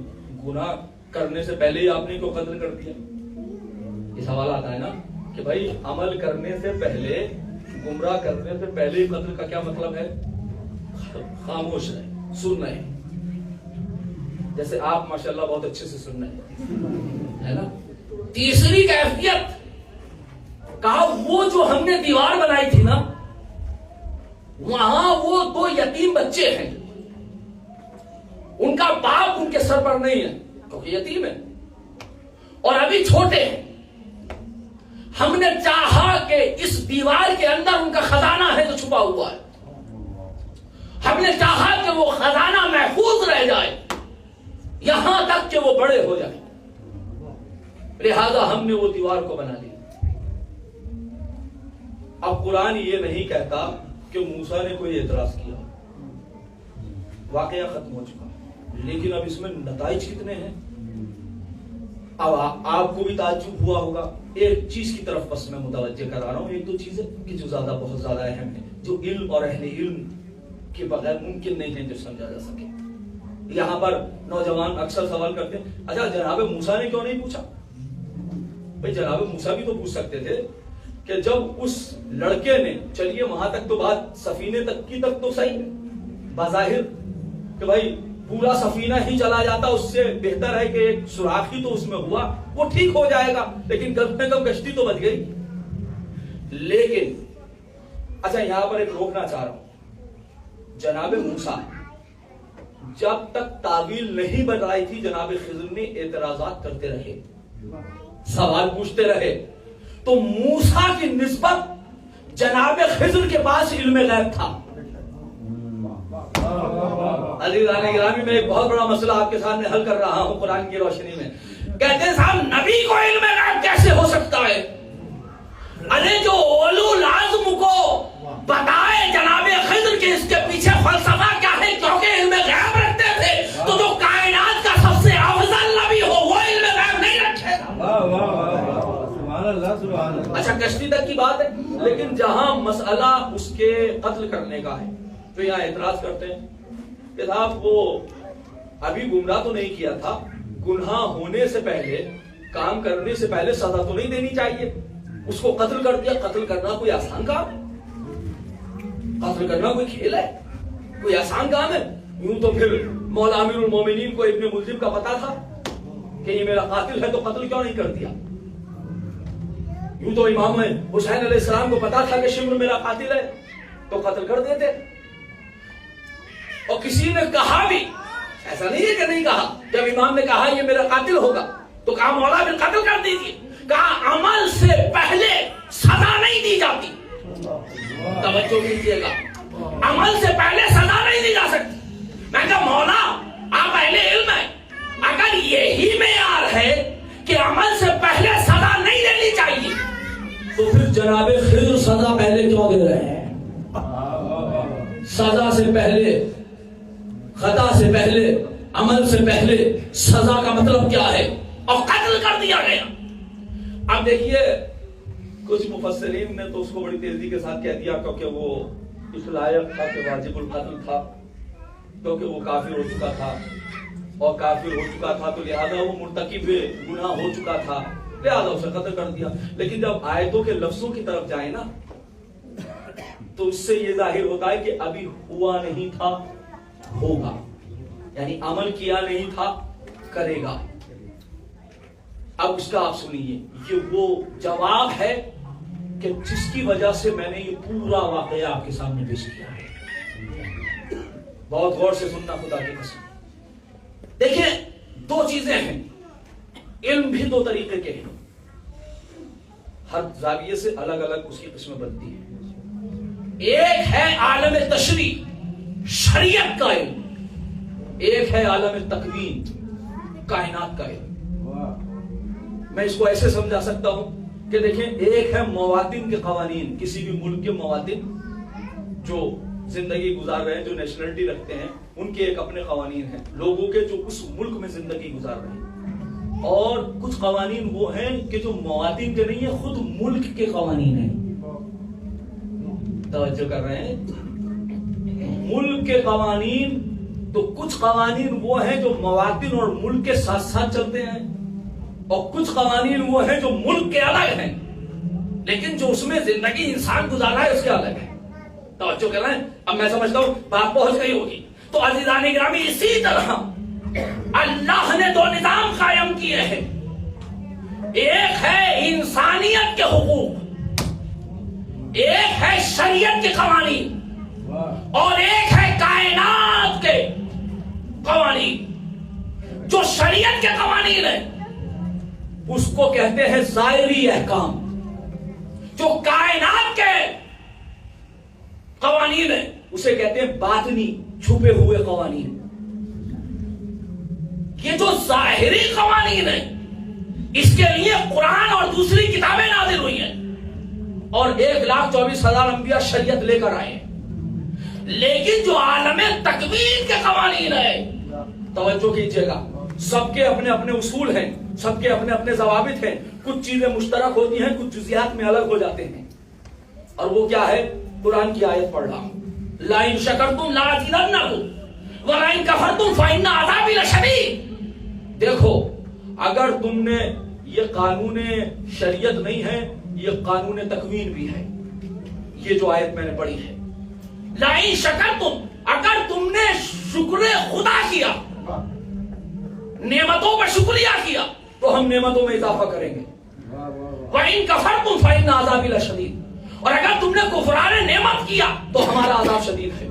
گناہ کرنے سے پہلے ہی آپ نے کو قتل کر دیا. یہ سوال آتا ہے نا کہ بھئی عمل کرنے سے پہلے, گمراہ کرنے سے پہلے ہی قتل کا کیا مطلب ہے؟ خاموش رہے, سن رہے, جیسے آپ ماشاءاللہ بہت اچھے سے سن رہے ہیں نا. تیسری کیفیت کہا وہ جو ہم نے دیوار بنائی تھی نا, وہاں وہ 2 یتیم بچے ہیں, ان کا باپ ان کے سر پر نہیں ہے کیونکہ یتیم ہے اور ابھی چھوٹے ہیں. ہم نے چاہا کہ اس دیوار کے اندر ان کا خزانہ ہے جو چھپا ہوا ہے, ہم نے چاہا کہ وہ خزانہ محفوظ رہ جائے یہاں تک کہ وہ بڑے ہو جائیں, لہذا ہم نے وہ دیوار کو بنا لیا. اب قرآن یہ نہیں کہتا کہ موسیٰ نے کوئی اعتراض کیا, واقعہ ختم ہو چکا, لیکن اب اس میں نتائج کتنے ہیں. اب آپ کو بھی تعجب ہوا ہوگا. ایک چیز کی طرف بس میں متوجہ کرا رہا ہوں, 1-2 چیزیں کہ جو بہت زیادہ اہم ہے, جو علم اور اہل علم کے بغیر ممکن نہیں ہے جو سمجھا جا سکے. یہاں پر نوجوان اکثر سوال کرتے ہیں اچھا جناب موسیٰ نے کیوں نہیں پوچھا؟ بھئی جناب موسیٰ بھی تو پوچھ سکتے تھے کہ جب اس لڑکے نے, چلیے وہاں تک تو بات سفینے تک کی تک تو صحیح بظاہر کہ بھائی پورا سفینہ ہی چلا جاتا اس سے بہتر ہے کہ ایک سوراخ ہی تو اس میں ہوا, وہ ٹھیک ہو جائے گا, لیکن کم سے کم کشتی تو بچ گئی. لیکن اچھا یہاں پر ایک روکنا چاہ رہا ہوں. جناب موسیٰ جب تک تعویل نہیں بتائی تھی جناب خضر نے اعتراضات کرتے رہے, سوال پوچھتے رہے, تو موسیٰ کی نسبت جناب خضر کے پاس علم غیب تھا. عزیزان گرامی میں ایک بہت بڑا مسئلہ آپ کے سامنے حل کر رہا ہوں قرآن کی روشنی میں. کہتے ہیں صاحب نبی کو علم غیب کیسے ہو سکتا ہے؟ ارے جو اولو العزم کو بتائے جناب خضر کے اس کے پیچھے فلسفہ کیا ہے, کیونکہ علم غیب رکھتے تھے تو جو کائنات کا سب سے افضل نبی ہو وہ علم غیب نہیں رکھے گا. اچھا کشتی تک کی بات ہے, لیکن جہاں مسئلہ اس کے قتل کرنے کا ہے تو یہاں اعتراض کرتے ہیں کہ صاحب وہ ابھی گمراہ تو نہیں کیا تھا, گناہ ہونے سے پہلے کام کرنے سے پہلے سزا تو نہیں دینی چاہیے. اس کو قتل کر دیا. قتل کرنا کوئی آسان کام ہے؟ قتل کرنا کوئی کھیل ہے؟ کوئی آسان کام ہے؟ یوں تو پھر مولا امیر المومنین کو ابن ملجم کا پتا تھا کہ یہ میرا قاتل ہے، تو قتل کیوں نہیں کر دیا؟ یوں تو امام حسین علیہ السلام کو پتا تھا کہ شمر میرا قاتل ہے، تو قتل کر دیتے. اور کسی نے کہا بھی، ایسا نہیں ہے کہ نہیں کہا، جب امام نے کہا یہ میرا قاتل ہوگا تو کہا مولا پھر قتل کر دیجیے. کہا عمل سے پہلے سزا نہیں دی جاتی. توجہ کیجیے گا، عمل سے پہلے سزا نہیں دی جا سکتی. میں کہا مولا آپ اہل علم ہیں، اگر یہی معیار ہے کہ عمل سے پہلے سزا نہیں دینی چاہیے تو پھر جناب خضر سزا پہلے کیوں دے رہے ہیں؟ سزا سے پہلے، خطا سے پہلے، عمل سے پہلے سزا کا مطلب کیا ہے؟ اور قتل کر دیا گیا. اب دیکھیے کچھ مفسرین نے تو اس کو بڑی تیزی کے ساتھ کہہ دیا کیونکہ وہ اس لائق تھا کہ واجب القتل تھا، کیونکہ وہ کافر ہو چکا تھا، اور کافر ہو چکا تھا تو لہذا وہ مرتکب گناہ ہو چکا تھا، لہذا اسے قتل کر دیا. لیکن جب آیتوں کے لفظوں کی طرف جائیں نا تو اس سے یہ ظاہر ہوتا ہے کہ ابھی ہوا نہیں تھا، ہوگا. یعنی عمل کیا نہیں تھا، کرے گا. اب اس کا آپ سنیے، یہ وہ جواب ہے کہ جس کی وجہ سے میں نے یہ پورا واقعہ آپ کے سامنے پیش کیا ہے. بہت غور سے سننا خدا کی قسم. دیکھیں دو چیزیں ہیں، علم بھی دو طریقے کے ہیں، ہر زاویے سے الگ الگ اس کی قسمیں بنتی ہیں. ایک ہے عالم تشریع، شریعت کا علم، ایک ہے عالم تکوین، کائنات کا علم. میں اس کو ایسے سمجھا سکتا ہوں کہ دیکھیں ایک ہے مواتن کے قوانین، کسی بھی ملک کے مواتن جو زندگی گزار رہے ہیں، جو نیشنلٹی رکھتے ہیں، ان کے ایک اپنے قوانین ہیں، لوگوں کے جو اس ملک میں زندگی گزار رہے ہیں. اور کچھ قوانین وہ ہیں کہ جو مواتن کے نہیں ہیں، خود ملک کے قوانین ہیں. توجہ کر رہے ہیں؟ ملک کے قوانین. تو کچھ قوانین وہ ہیں جو مواتن اور ملک کے ساتھ ساتھ چلتے ہیں، اور کچھ قوانین وہ ہیں جو ملک کے الگ ہیں لیکن جو اس میں زندگی انسان گزارا ہے اس کے الگ ہے. توجہ کر رہے ہیں؟ اب میں سمجھتا ہوں بات پہنچ گئی ہوگی. تو عزیزان گرامی اسی طرح اللہ نے دو نظام قائم کیے ہیں. ایک ہے انسانیت کے حقوق، ایک ہے شریعت کے قوانین، اور ایک ہے کائنات کے قوانین. جو شریعت کے قوانین ہیں اس کو کہتے ہیں ظاہری احکام. جو کائنات کے قوانین ہیں اسے کہتے ہیں باطنی، چھپے ہوئے قوانین. یہ جو ظاہری قوانین ہیں اس کے لیے قرآن اور دوسری کتابیں نازل ہوئی ہیں، اور 1,24,000 انبیاء شریعت لے کر آئے ہیں. لیکن جو عالم تکوین کے قوانین ہیں، توجہ کیجئے گا، سب کے اپنے اپنے اصول ہیں، سب کے اپنے اپنے ضوابط ہیں. کچھ چیزیں مشترک ہوتی ہیں، کچھ جزیات میں الگ ہو جاتے ہیں. اور وہ کیا ہے؟ قرآن کی آیت پڑھ رہا ہوں، لَئِن شَكَرْتُمْ لَأَزِيدَنَّكُمْ وَلَئِن كَفَرْتُمْ فَإِنَّ عَذَابِي لَشَدِيدٌ. دیکھو اگر تم نے، یہ قانون شریعت نہیں ہے، یہ قانون تکوین بھی ہے. یہ جو آیت میں نے پڑھی ہے، لَئِن شَكَرْتُمْ، اگر تم نے شکر خدا کیا، نعمتوں پر شکریہ کیا تو ہم نعمتوں میں اضافہ کریں گے. وَإِن كَفَرْتُمْ فَإِنَّ عَذَابِي لَشَدِيدٌ، اور اگر تم نے کفران نعمت کیا تو ہمارا عذاب شدید ہے.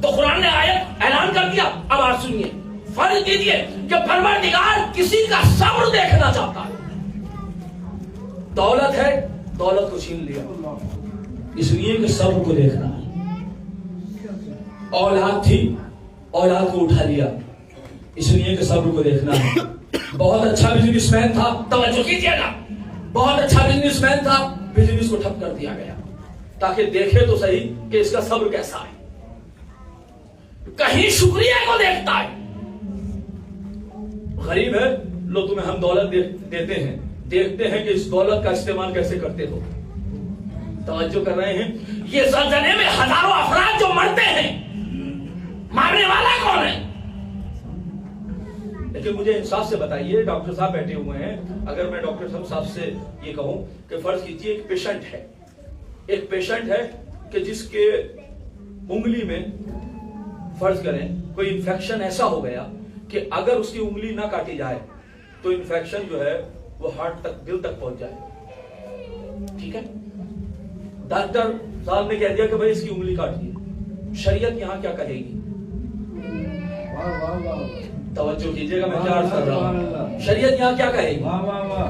تو قرآن نے آیت اعلان کر دیا. اب آپ سنیے، فرض کیجئے کہ پروردگار کسی کا صبر دیکھنا چاہتا ہے. دولت ہے، دولت کو چھین لیا اس لیے کہ صبر کو دیکھنا ہے. اولاد تھی، اولاد کو اٹھا لیا اس لیے کہ صبر کو دیکھنا ہے. بہت اچھا بزنس مین تھا، توجہ کیجئے گا، بہت اچھا بزنس مین تھا، بزنس کو ٹھپ کر دیا گیا تاکہ دیکھے تو صحیح کہ اس کا صبر کیسا ہے. کہیں شکریہ کو دیکھتا ہے. غریب ہے، لو تمہیں ہم دولت دیتے ہیں، دیکھتے ہیں کہ اس دولت کا استعمال کیسے کرتے ہو. توجہ کر رہے ہیں؟ یہ زلزلے میں ہزاروں افراد جو مرتے ہیں، مارنے والا کون ہے؟ لیکن مجھے انصاف سے بتائیے، ڈاکٹر صاحب بیٹھے ہوئے ہیں، اگر میں ڈاکٹر صاحب سے یہ کہوں کہ فرض کیجیے ایک پیشنٹ ہے کہ جس کے انگلی میں فرض کریں کوئی انفیکشن ایسا ہو گیا کہ اگر اس کی انگلی نہ کاٹی جائے تو انفیکشن جو ہے وہ ہارٹ تک، دل تک پہنچ جائے، ٹھیک ہے؟ ڈاکٹر صاحب نے کہہ دیا کہ بھائی اس کی انگلی کاٹ دی، شریعت یہاں کیا کہے گی؟ توجہ کیجیے گا میں کیا عرض کر رہا ہوں، شریعت یہاں کیا کہے گی؟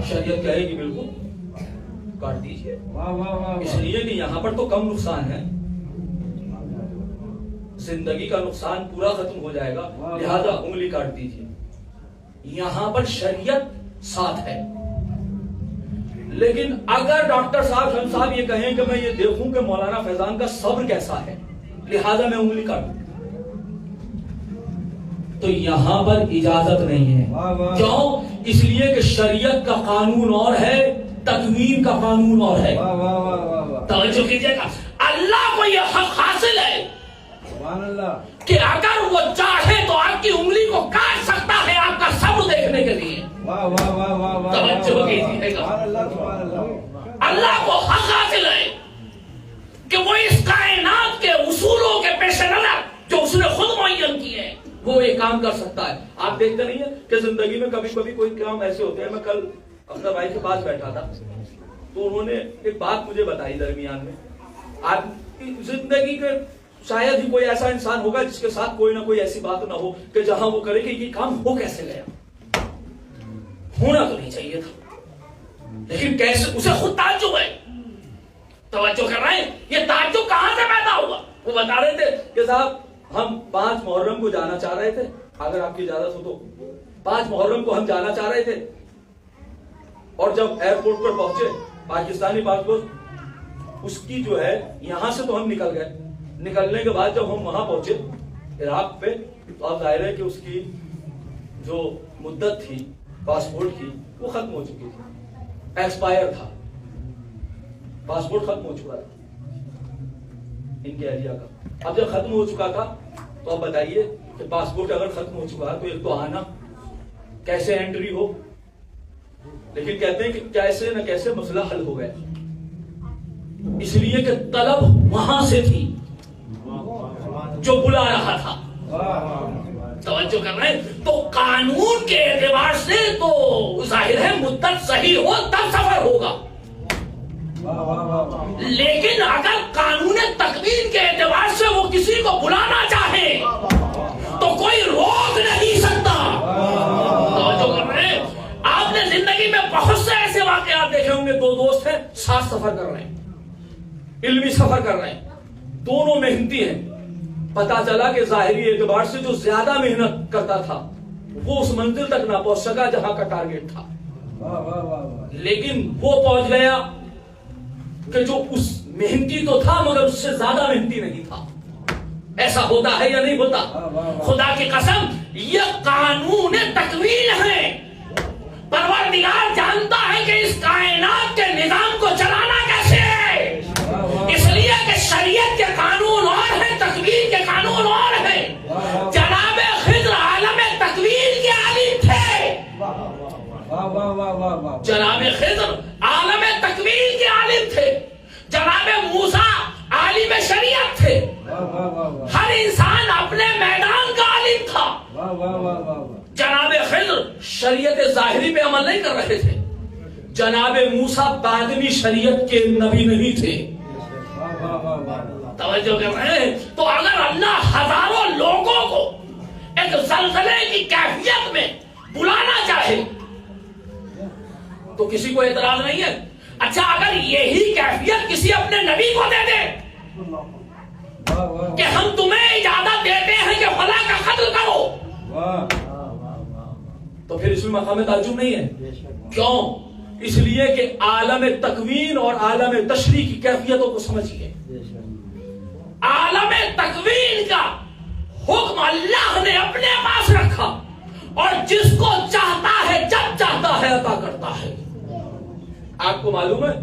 شریعت کہے گی بالکل کاٹ دیجیے، اس لیے کہ یہاں پر تو کم نقصان ہے، زندگی کا نقصان پورا ختم ہو جائے گا، لہذا انگلی کاٹ دیجیے، یہاں پر شریعت ساتھ ہے۔ لیکن اگر ڈاکٹر صاحب شمس صاحب یہ کہیں کہ میں یہ دیکھوں کہ مولانا فیضان کا صبر کیسا ہے لہذا میں انگلی کاٹوں، تو یہاں پر اجازت نہیں ہے۔ کیوں؟ اس لیے کہ شریعت کا قانون اور ہے، تکوین کا قانون اور ہے۔ توجہ کیجیے گا، اللہ کو یہ حق حاصل ہے کہ اگر وہ چاہے تو آپ کی انگلی کو کاٹ سکتا ہے آپ کا صبر دیکھنے کے لیے۔ توجہ کیجیے گا، اللہ کو حق حاصل ہے کہ وہ اس کائنات کے اصولوں کے پیش نظر جو اس نے خود معین کیے ہیں وہ یہ کام کر سکتا ہے۔ آپ دیکھتے نہیں ہیں کہ زندگی میں کبھی کبھی کوئی کام ایسے ہوتے ہیں، میں کل اپنے بھائی کے پاس بیٹھا تھا تو انہوں نے ایک بات مجھے بتائی درمیان میں، آپ کی زندگی کے شاید ہی کوئی ایسا انسان ہوگا جس کے ساتھ کوئی نہ کوئی ایسی بات نہ ہو کہ جہاں وہ کرے کہ یہ کام ہو کیسے گیا، ہونا تو نہیں چاہیے تھا لیکن کیسے، اسے خود تعجب ہے۔ توجہ کر رہے ہیں، یہ تعجب کہاں سے پیدا ہوا؟ وہ بتا رہے تھے کہ صاحب ہم 5 محرم کو جانا چاہ رہے تھے، اگر آپ کی اجازت ہو تو 5 محرم کو ہم جانا چاہ رہے تھے، اور جب ایئرپورٹ پر پہنچے پاکستانی پاسپورٹ اس کی جو ہے، یہاں سے تو ہم نکل گئے، نکلنے کے بعد جب ہم وہاں پہنچے عراق پہ تو آپ ظاہر ہے کہ اس کی جو مدت تھی پاسپورٹ کی وہ ختم ہو چکی تھی، ایکسپائر تھا، پاسپورٹ ختم ہو چکا تھا ان کے اہلیہ کا۔ اب جب ختم ہو چکا تھا تو اب بتائیے کہ پاسپورٹ اگر ختم ہو چکا ہے تو ایک تو آنا، کیسے انٹری ہو، لیکن کہتے ہیں کہ کیسے نہ کیسے مسئلہ حل ہو گیا، اس لیے کہ طلب وہاں سے تھی جو بلا رہا تھا۔ توجہ کر رہے ہیں، تو قانون کے اعتبار سے تو ظاہر ہے مدت صحیح ہو تب سفر ہوگا، لیکن اگر قانون تکوین کے اعتبار سے وہ کسی کو بلانا چاہے تو کوئی روک نہیں سکتا۔ توجہ کر رہے ہیں، آپ نے زندگی میں بہت سے ایسے واقعات دیکھے ہوں گے، 2 دوست ہیں ساتھ سفر کر رہے ہیں، علمی سفر کر رہے ہیں، دونوں محنتی ہیں، پتا چلا کہ ظاہری اعتبار سے جو زیادہ محنت کرتا تھا وہ اس منزل تک نہ پہنچ سکا جہاں کا ٹارگیٹ تھا، لیکن وہ پہنچ گیا کہ جو اس محنتی تو تھا مگر اس سے زیادہ محنتی نہیں تھا۔ ایسا ہوتا ہے یا نہیں ہوتا؟ خدا کی قسم یہ قانون تکوین ہے، پروردگار جانتا ہے کہ اس کائنات کے نظام کو چلانا کیسے ہے، اس لیے کہ شریعت کے قانون اور ہیں، تکوین کے قانون اور ہیں۔ جناب خضر عالم تکوین کے عالم تھے، جناب خضر عالم تکوین کے عالم تھے، جناب موسیٰ عالم شریعت تھے، ہر انسان اپنے میدان کا عالم تھا۔ جناب خضر شریعت ظاہری پہ عمل نہیں کر رہے تھے، جناب موسیٰ باطنی شریعت کے نبی نہیں تھے۔ توجہ کر رہے ہیں، تو اگر اللہ ہزاروں لوگوں کو ایک زلزلے کی کیفیت میں بلانا چاہے تو کسی کو اعتراض نہیں ہے۔ اچھا اگر یہی کیفیت کسی اپنے نبی کو دے دے کہ ہم تمہیں اجازت دیتے ہیں کہ فلاں کا قتل کرو، تو پھر اس میں مقام تعجب نہیں ہے۔ کیوں؟ اس لیے کہ عالم تکوین اور عالم تشریح کی کیفیتوں کو سمجھیے۔ عالم تکوین کا حکم اللہ نے اپنے پاس رکھا اور جس کو چاہتا ہے جب چاہتا ہے عطا کرتا ہے۔ آپ کو معلوم ہے،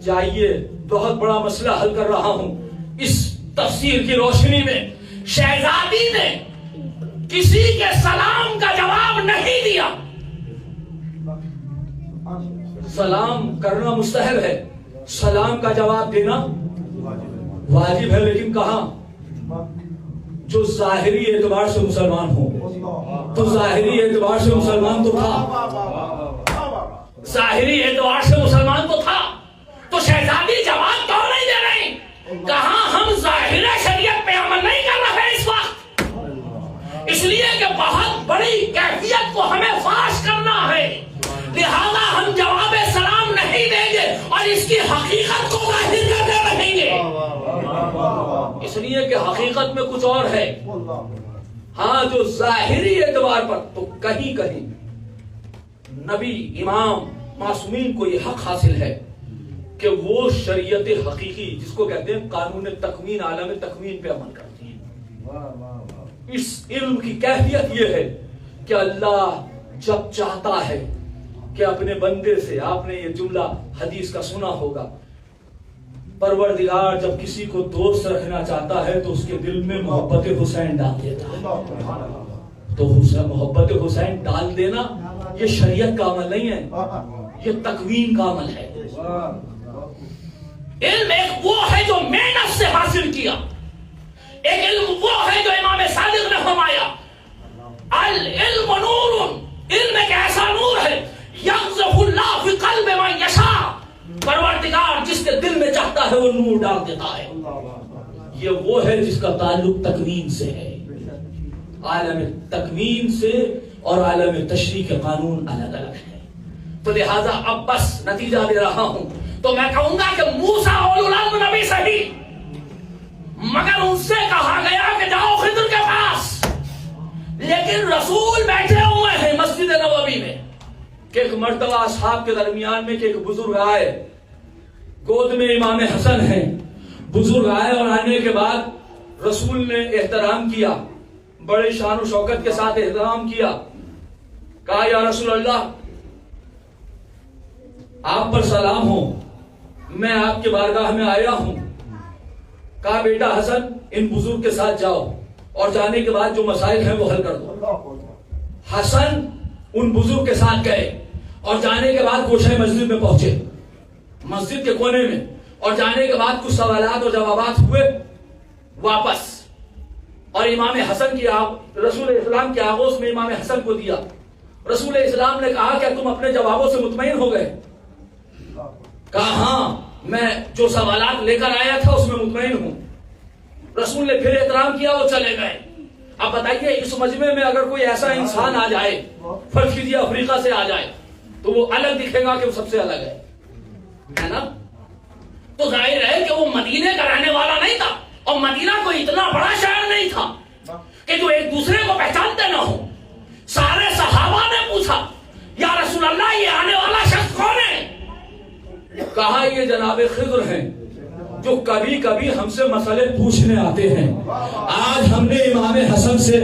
جائیے بہت بڑا مسئلہ حل کر رہا ہوں اس تفسیر کی روشنی میں۔ شہزادی نے کسی کے سلام کا جواب نہیں دیا. سلام کرنا مستحب ہے، سلام کا جواب دینا واجب ہے، لیکن کہاں؟ جو ظاہری اعتبار سے مسلمان ہو. تو ظاہری اعتبار سے مسلمان تو تھا، ظاہری اعتبار سے مسلمان تو تھا. تو شہزادی جواب کیوں نہیں دے رہی؟ کہاں ہم ظاہر شریعت پہ عمل نہیں کر رہے اس وقت، اس لیے کہ بہت بڑی کیفیت کو ہمیں فاش کرنا ہے، لہذا ہم جواب سلام نہیں دیں گے اور اس کی حقیقت کو ظاہر کرتے رہیں گے، اس لیے کہ حقیقت میں کچھ اور ہے. ہاں جو ظاہری اعتبار پر تو کہیں کہیں نبی امام معصومین کو یہ حق حاصل ہے کہ وہ شریعت حقیقی جس کو کہتے ہیں قانون تکوین، عالم تکوین پہ عمل کرتی ہیں. اس علم کی کیفیت یہ ہے کہ اللہ جب چاہتا ہے کہ اپنے بندے سے، آپ نے یہ جملہ حدیث کا سنا ہوگا، پروردگار جب کسی کو دوست رکھنا چاہتا ہے تو اس کے دل میں محبت حسین ڈال دیتا ہے. تو محبت حسین ڈال دینا یہ شریعت کا عمل نہیں ہے، یہ تکوین کا عمل ہے. علم ایک وہ ہے جو محنت سے حاصل کیا، ایک علم وہ ہے جو امام صادق نے فرمایا العلم نور، علم ایک ایسا نور ہے یقذف اللہ فی قلب من یشاء، پروردگار جس کے دل میں چاہتا ہے وہ نور ڈال دیتا ہے. یہ وہ ہے جس کا تعلق تکوین سے ہے، عالم تکوین سے اور عالم تشریع کے قانون الگ الگ ہے. تو لہذا اب بس نتیجہ دے رہا ہوں، تو میں کہوں گا کہ موسیٰ اولو العزم نبی صحیح، مگر ان سے کہا گیا کہ جاؤ خضر کے پاس، لیکن رسول بیٹھے ہوئے ہیں مسجد نبوی میں کہ ایک مرتبہ اصحاب کے درمیان میں کہ ایک بزرگ آئے، گود میں امام حسن ہیں. بزرگ آئے اور آنے کے بعد رسول نے احترام کیا، بڑے شان و شوکت کے ساتھ احترام کیا. کہا یا رسول اللہ آپ پر سلام ہو، میں آپ کے بارگاہ میں آیا ہوں. کہا بیٹا حسن ان بزرگ کے ساتھ جاؤ اور جانے کے بعد جو مسائل ہیں وہ حل کر دو. حسن ان بزرگ کے ساتھ گئے اور جانے کے بعد گوشہ مسجد میں پہنچے، مسجد کے کونے میں، اور جانے کے بعد کچھ سوالات اور جوابات ہوئے واپس، اور امام حسن کی رسول اسلام کے آغوش میں امام حسن کو دیا. رسول اسلام نے کہا کہ تم اپنے جوابوں سے مطمئن ہو گئے؟ کہا ہاں میں جو سوالات لے کر آیا تھا اس میں مطمئن ہوں. رسول نے پھر احترام کیا، وہ چلے گئے. اب بتائیے اس مجمع میں اگر کوئی ایسا انسان آ جائے، فرض کیجیے افریقہ سے آ جائے، تو وہ الگ دکھے گا کہ وہ سب سے الگ ہے نا؟ تو ظاہر ہے کہ وہ مدینے کا رہنے والا نہیں تھا، اور مدینہ کوئی اتنا بڑا شہر نہیں تھا کہ جو ایک دوسرے کو پہچانتے نہ ہو. سارے صحابہ نے پوچھا یا رسول اللہ یہ آنے والا شخص کون ہے؟ کہا یہ جناب خضر ہیں جو کبھی کبھی ہم سے مسئلے پوچھنے آتے ہیں. آج ہم نے امام حسن سے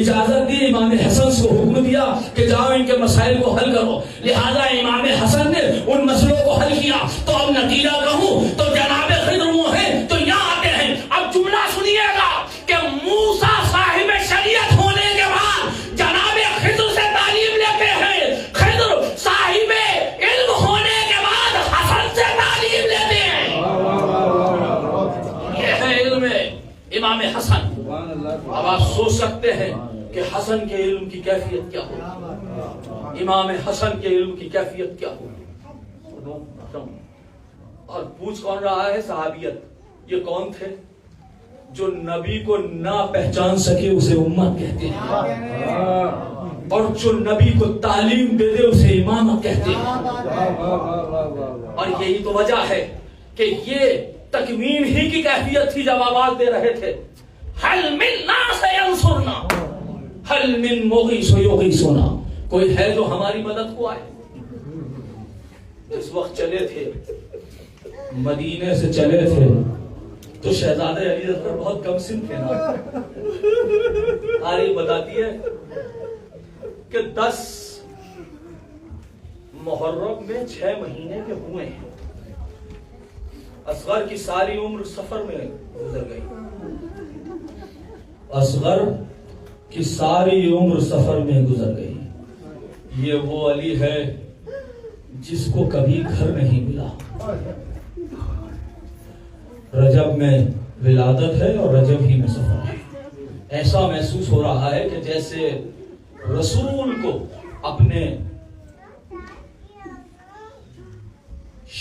اجازت دی، امام حسن سے حکم دیا کہ جاؤ ان کے مسائل کو حل کرو، لہذا امام حسن نے ان مسئلوں کو حل کیا. تو اب نتیجہ کہوں تو جناب خضر وہ ہیں تو یہاں آتے ہیں. اب جملہ سنیے گا کہ موسیٰ صاحب شریعت ہونے کے بعد جناب خضر سے تعلیم لیتے ہیں، خضر صاحب علم ہونے کے بعد حسن سے تعلیم لیتے ہیں. یہ ہے علم امام حسن. اب آپ سوچ سکتے ہیں کہ حسن کے علم کی کیفیت کیا ہو، امام حسن کے علم کی کیفیت کیا ہو. اور پوچھ کون رہا ہے؟ صحابیت. یہ کون تھے؟ جو نبی کو نہ پہچان سکے اسے امت کہتے ہیں، اور جو نبی کو تعلیم دے دے اسے امامت کہتے ہیں. اور یہی تو وجہ ہے کہ یہ تکوین ہی کی کیفیت تھی جب آواز دے رہے تھے حل من ناس ینصرنا حل من مغیث یغیثنا، کوئی ہے جو ہماری مدد کو آئے. اس وقت چلے تھے، مدینے سے چلے تھے تو شہزادے علی اصغر بہت کم سن تھے نا. تاریخ بتاتی ہے کہ 10 محرم میں 6 مہینے کے ہوئے ہیں. اصغر کی ساری عمر سفر میں گزر گئی. اصغر کہ ساری عمر سفر میں گزر گئی. یہ وہ علی ہے جس کو کبھی گھر نہیں ملا. رجب میں ولادت ہے اور رجب ہی میں سفر ہے. ایسا محسوس ہو رہا ہے کہ جیسے رسول کو اپنے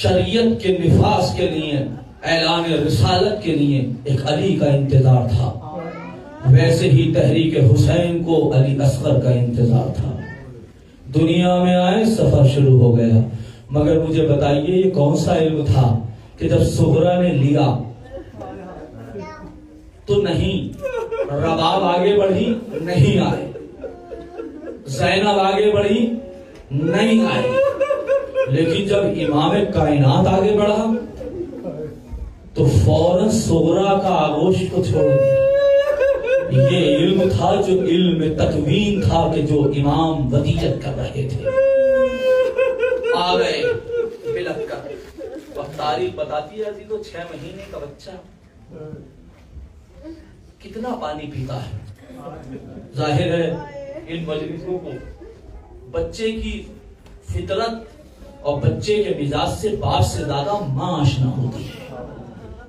شریعت کے نفاذ کے لیے، اعلان رسالت کے لیے ایک علی کا انتظار تھا، ویسے ہی تحریک حسین کو علی اصغر کا انتظار تھا. دنیا میں آئے، سفر شروع ہو گیا. مگر مجھے بتائیے یہ کون سا علم تھا کہ جب صغرا نے لیا تو نہیں، رباب آگے بڑھی نہیں آئے، زینب آگے بڑھی نہیں آئے، لیکن جب امام کائنات آگے بڑھا تو فوراً صغرا کا آغوش کو چھوڑ دیا. یہ علم تھا جو علم تکوین تھا کہ جو امام ودیت کر رہے تھے. آ گئے بلک کر. وقت تاریخ بتاتی ہے عزیزو 6 مہینے کا بچہ کتنا پانی پیتا ہے. ظاہر ہے ان مجلسوں کو بچے کی فطرت اور بچے کے مزاج سے باپ سے زیادہ ماں آشنا ہوتی ہے.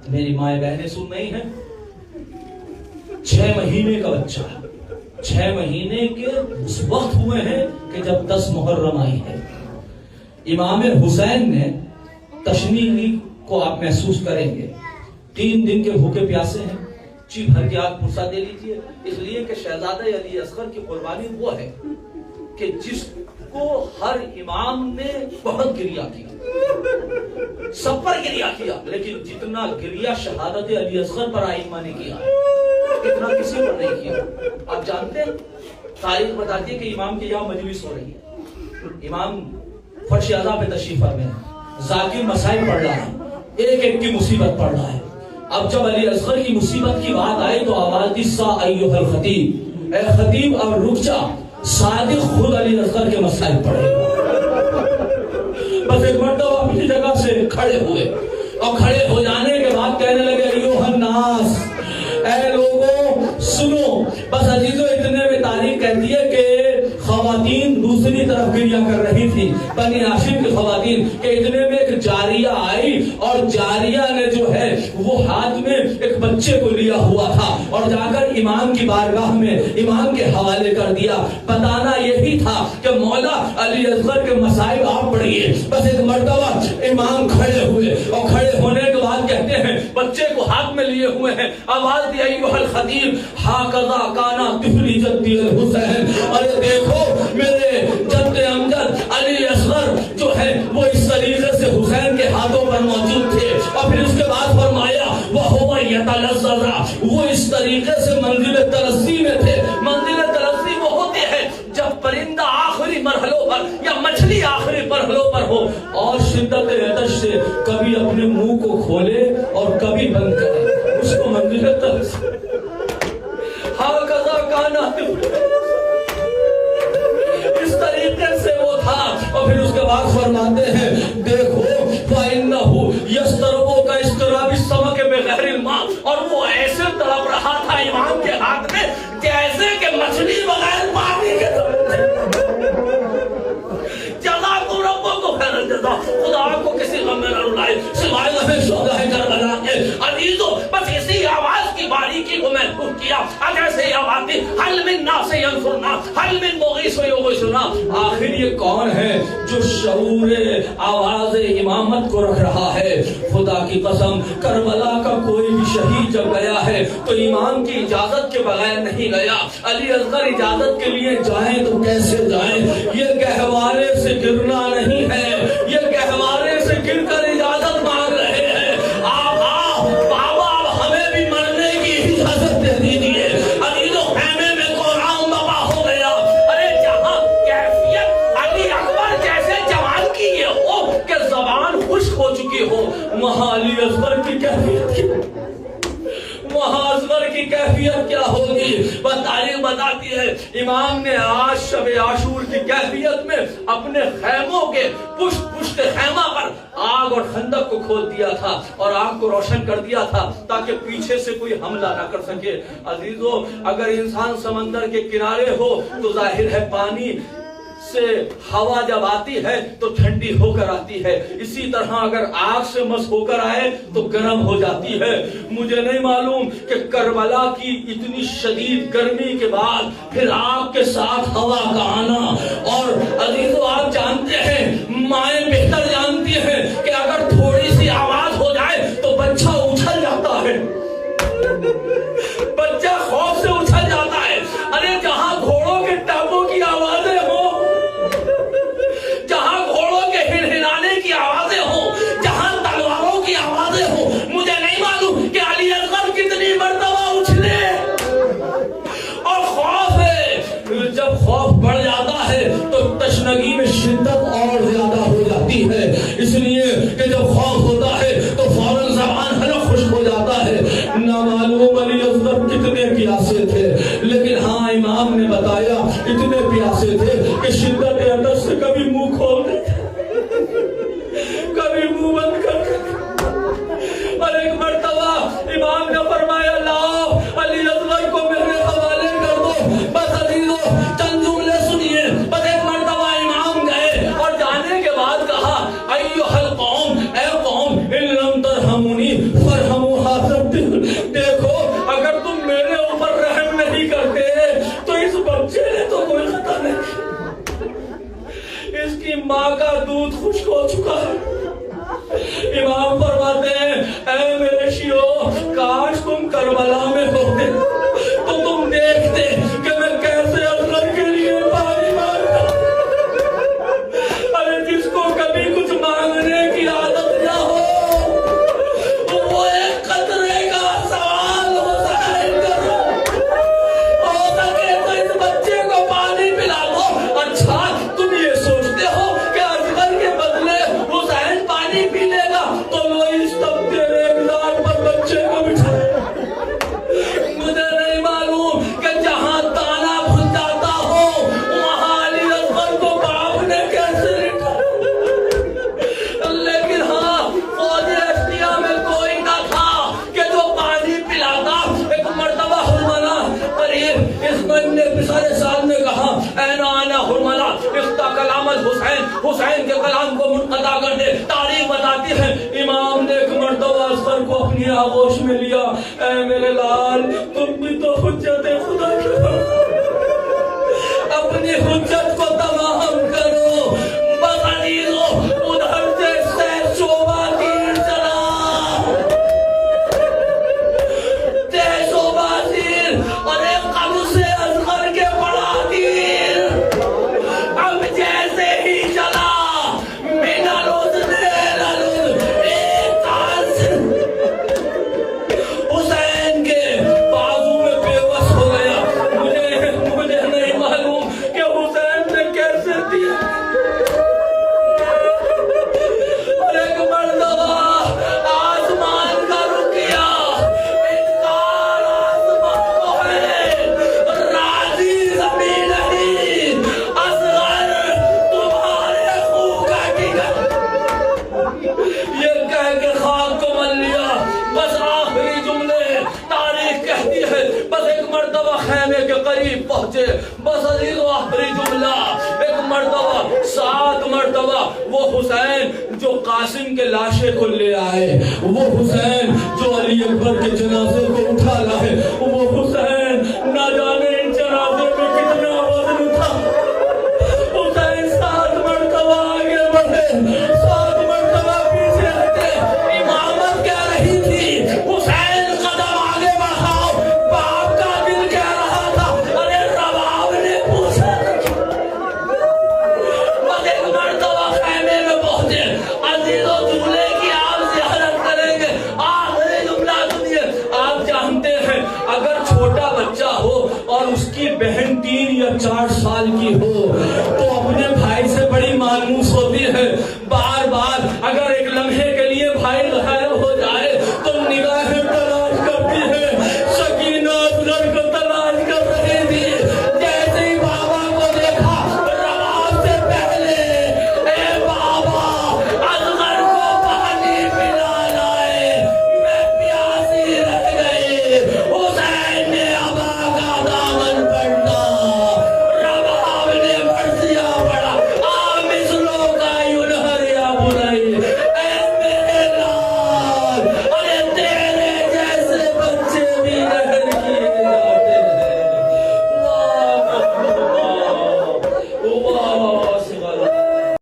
میری مائیں بہنیں سن رہی ہیں، 6 مہینے کا بچہ، 6 مہینے کے اس وقت ہوئے ہیں کہ جب 10 محرم آئی ہے. امام حسین نے تشنیع کو آپ محسوس کریں گے، 3 دن کے بھوکے پیاسے ہیں. جی بھر کے آگ پرسا دے لیجیے، اس لیے کہ شہزادہ علی اصغر کی قربانی وہ ہے کہ جس کو ہر امام نے بہت گریہ کیا، سب پر گریہ کیا، لیکن جتنا گریہ شہادت علی اصغر پر آئمہ نے کیا اتنا کسی پر نہیں کیا. آپ جانتے ہیں تاریخ بتاتی ہے کہ امام کی یہاں مجلس ہو رہی ہے، امام فرش اعلیٰ پہ تشریف فرمے ہیں، ذاکر مسائل پڑھ رہا ہے، ایک ایک کی مصیبت پڑھ رہا ہے. اب جب علی اصغر کی مصیبت کی بات آئی تو آواز دی سا ایھا الخطیب، اے خطیب اب رک جا، صادق خود علی اصغر کے مسائل پڑھے. بس ایک مرتبہ اپنی جگہ سے کھڑے ہوئے اور کھڑے ہو جانے کے بعد کہنے لگے ایھا الناس، اے لوگوں سنو. بس عزیزو اتنے میں تاریخ کہتی ہے کہ خواتین دوسری طرف گریہ کر رہی تھی، بنی ہاشم کی خواتین، کہ اتنے میں ایک جاریہ آئی اور جاریہ نے جو ہے وہ ہاتھ میں ایک بچے کو لیا ہوا تھا اور جا کر امام کی بارگاہ میں امام کے حوالے کر دیا. بتانا یہی تھا کہ مولا علی اصغر کے مصائب آپ پڑھیے. بس ایک مرتبہ امام کھڑے ہوئے اور کھڑے ہونے کے بعد کہتے ہیں بچے کو ہاتھ میں لیے ہوئے ہیں، آواز دی ایھا الخطیب ھاکذا کانا طفلی جدی الحسین. اور دیکھو میرے جد امجد علی اصغر جو ہے وہ اس طریقے سے حسین کے ہاتھوں پر موجود تھے. اور پھر اس کے بعد فرمایا وَهُوَ يَتَلَذَّذُ، وہ اس طریقے سے منزل ترسی میں تھے. منزل ترسی وہ ہوتے ہیں جب پرندہ آخری مرحلوں پر یا مچھلی آخری مرحلوں پر ہو اور شدت عطش سے کبھی اپنے منہ کو کھولے اور کبھی بند کرے، اس کو منزل ترسی. ھاکذا کانا اس طریقے سے وہ تھا. اور پھر اس کے بعد فرماتے ہیں دیکھو فَإِنَّهُ يَسْتَرْبُ كَاِسْتِرَابِ السَّمَكِ بِغَيْرِ الْمَاءِ، اور وہ ایسے تڑپ رہا تھا امام کے ہاتھ میں جیسے کہ مچھلی بغیر پانی کے جزاکم ربکم خیر الجزا. خدا آپ کو کسی غم میں نہ رلائے سوائے غم شہداء کربلا کے. عزیزو بس اسی آواز کی باریکی کو میں خود کیا. جیسے یہ آواز تھی حل من ناس ینصرنا حل من مغیث یغیثنا. آخر یہ کون ہے جو شعور آواز امامت کو رکھ رہا ہے؟ خدا کی قسم کربلا کا کوئی بھی شہید جب گیا ہے تو امام کی اجازت کے بغیر نہیں گیا. علی اصغر اجازت کے لیے جائیں تو کیسے جائیں؟ یہ گہوارے سے گرنا نہیں ہے، یہ گہوارے سے گر کر اجازت مانگ رہے ہیں. آقا بابا اب ہمیں بھی مرنے کی اجازت دے دیجیے. عزیزو خیمے میں قرآن بابا ہو گیا. ارے جہاں کیفیت علی اکبر جیسے جوان کی یہ ہو کہ زبان خشک ہو چکی ہو، وہاں علی اصغر کی کیفیت کیا، وہاں اصغر کی کیفیت کیا ہوگی؟ وہ تاریخ بتاتی ہے امام نے آج شب عاشور کی کیفیت میں اپنے خیموں کے پشت خیمہ پر آگ آگ اور خندق کو کھول دیا تھا اور آگ کو روشن کر دیا تھا تاکہ پیچھے سے کوئی حملہ نہ کر سکے. عزیزو اگر انسان سمندر کے کنارے ہو تو ظاہر ہے پانی سے ہوا جب آتی ہے تو ٹھنڈی ہو کر آتی ہے, اسی طرح اگر آگ سے مس ہو کر آئے تو گرم ہو جاتی ہے. مجھے نہیں معلوم کہ کربلا کی اتنی شدید گرمی کے بعد پھر آگ کے ساتھ ہوا کا آنا. اور عزیزو آپ جانتے ہیں, مائیں بہتر جانتی ہیں کہ اگر تھوڑی سی آواز ہو جائے تو بچہ اچھل جاتا ہے, بچہ خوف سے اچھل جاتا ہے. ارے جہاں گھوڑوں کے ٹانگوں کی آوازیں ہوں, جہاں گھوڑوں کے ہنہنانے کی آوازیں ہوں, جہاں تلواروں کی آوازیں ہوں, مجھے نہیں معلوم کہ علی اصغر کتنی مرتبہ اچھلے. اور خوف ہے, جب خوف بڑھ جاتا ہے تو تشنگی میں شدت اور زیادہ ہو جاتی ہے, اس لیے کہ جب خوف ہوتا ہے تو فوراً زبان حلق خشک ہو جاتا ہے. نہ معلوم علی اصغر کتنے پیاسے تھے, لیکن ہاں امام نے بتایا اتنے پیاسے تھے کہ شدت عطش سے کبھی منہ کھول دیتے, کبھی منہ بند کر دیتے. اور ایک مرتبہ امام نے فرمایا لاؤ علی اصغر کو میرے حوالے کر دو. بس عزیزو چند جملے سنیے. بس ایک مرتبہ امام گئے اور جانے کے بعد کہا ایھا القوم, اے قوم, ان لم ترحمونی فرحموا ھذا الطفل. دیکھو اگر تم میرے اوپر رحم نہیں کرتے تو اس بچے نے تو کوئی خطا نہیں, اس کی ماں کا دودھ خشک ہو چکا ہے. امام فرماتے ہیں اے میرے شیعو, کاش تم کربلا میں ہوتے تو تم دیکھتے کہ میں کیسے اصغر کے لیے پانی مانگتا. ارے جس کو کبھی کچھ مانگنے کی عادت نہ ہو, وہ ایک قطرے کا سوال حسین کرو, ہو سکے تو اس بچے کو پانی پلا دو. اچھا تم یہ سوچتے ہو کہ اصغر کے بدلے حسین پانی پی لے گا تو وہ اس تب تیرے اقدار پر بچے کو بٹھائے. مجھے نہیں معلوم کہ جہاں تانا بھول جاتا ہو وہاں علی اصغر کو باپ نے کیسے لکھا. لیکن ہاں فوج اشتیا میں کوئی نہ تھا کہ جو پانی پلاتا. ایک مرتبہ حرملہ قریب اس نے پچھلے سال نے کہا اے نانا حرملہ اختا کلام الحسین, حسین کے کلام کو منقطع کر دے. تاریخ بتاتی ہے امام نے ایک مرتبہ اصغر کو اپنی آغوش میں لیا. اے میرے لال, تم بھی تو حجت خدا کرو, اپنی حجت کو تمام کرو. بس عزیزو ادھر سے سیف شعبہ تیر چلا, تیز شعبہ تیر, اور ایک قبض سے اصغر کے پڑا تیر. اب جیسے ہی چلا بنا ایک تاز حسین کے بازو میں بے بس ہو گیا. مجھے نہیں معلوم کہ حسین نے کیسے دیا. اور ایک مرتبہ آسمان کا رکیا, انکار آسمان کو ہے, راضی زمین نہیں, اصغر تمہارے خون کا ٹکا. یہ کہہ کے خاک کو مل لیا. بس آخری جملے تاریخ کہتی ہے, بس ایک مرتبہ خیمے کے قریب پہنچے. بس عزیزو آخری جملہ, ایک مرتبہ 7 مرتبہ وہ حسین جو قاسم کے لاشے کو لے آئے, وہ حسین جو علی اکبر کے جنازے کو اٹھا لائے, وہ حسین نہ جانے ان جنازے میں کتنا وزن تھا. حسین 7 مرتبہ آگے بڑھے, 7 مرتبہ پیچھے ہٹے. امامت کہہ رہی تھی حسین قدم آگے بڑھاؤ, باپ کا دل کہہ رہا تھا ارے رباب نے پوچھا. بس ایک مرتبہ خیمے میں پہنچے. عزیزو جملے کی آپ زیارت کریں گے. آخری جملہ سنیے. آپ جانتے ہیں اگر چھوٹا بچہ ہو اور اس کی بہن 3 یا 4 سال کی ہو تو اپنے بھائی سے بڑی مانوس ہوتی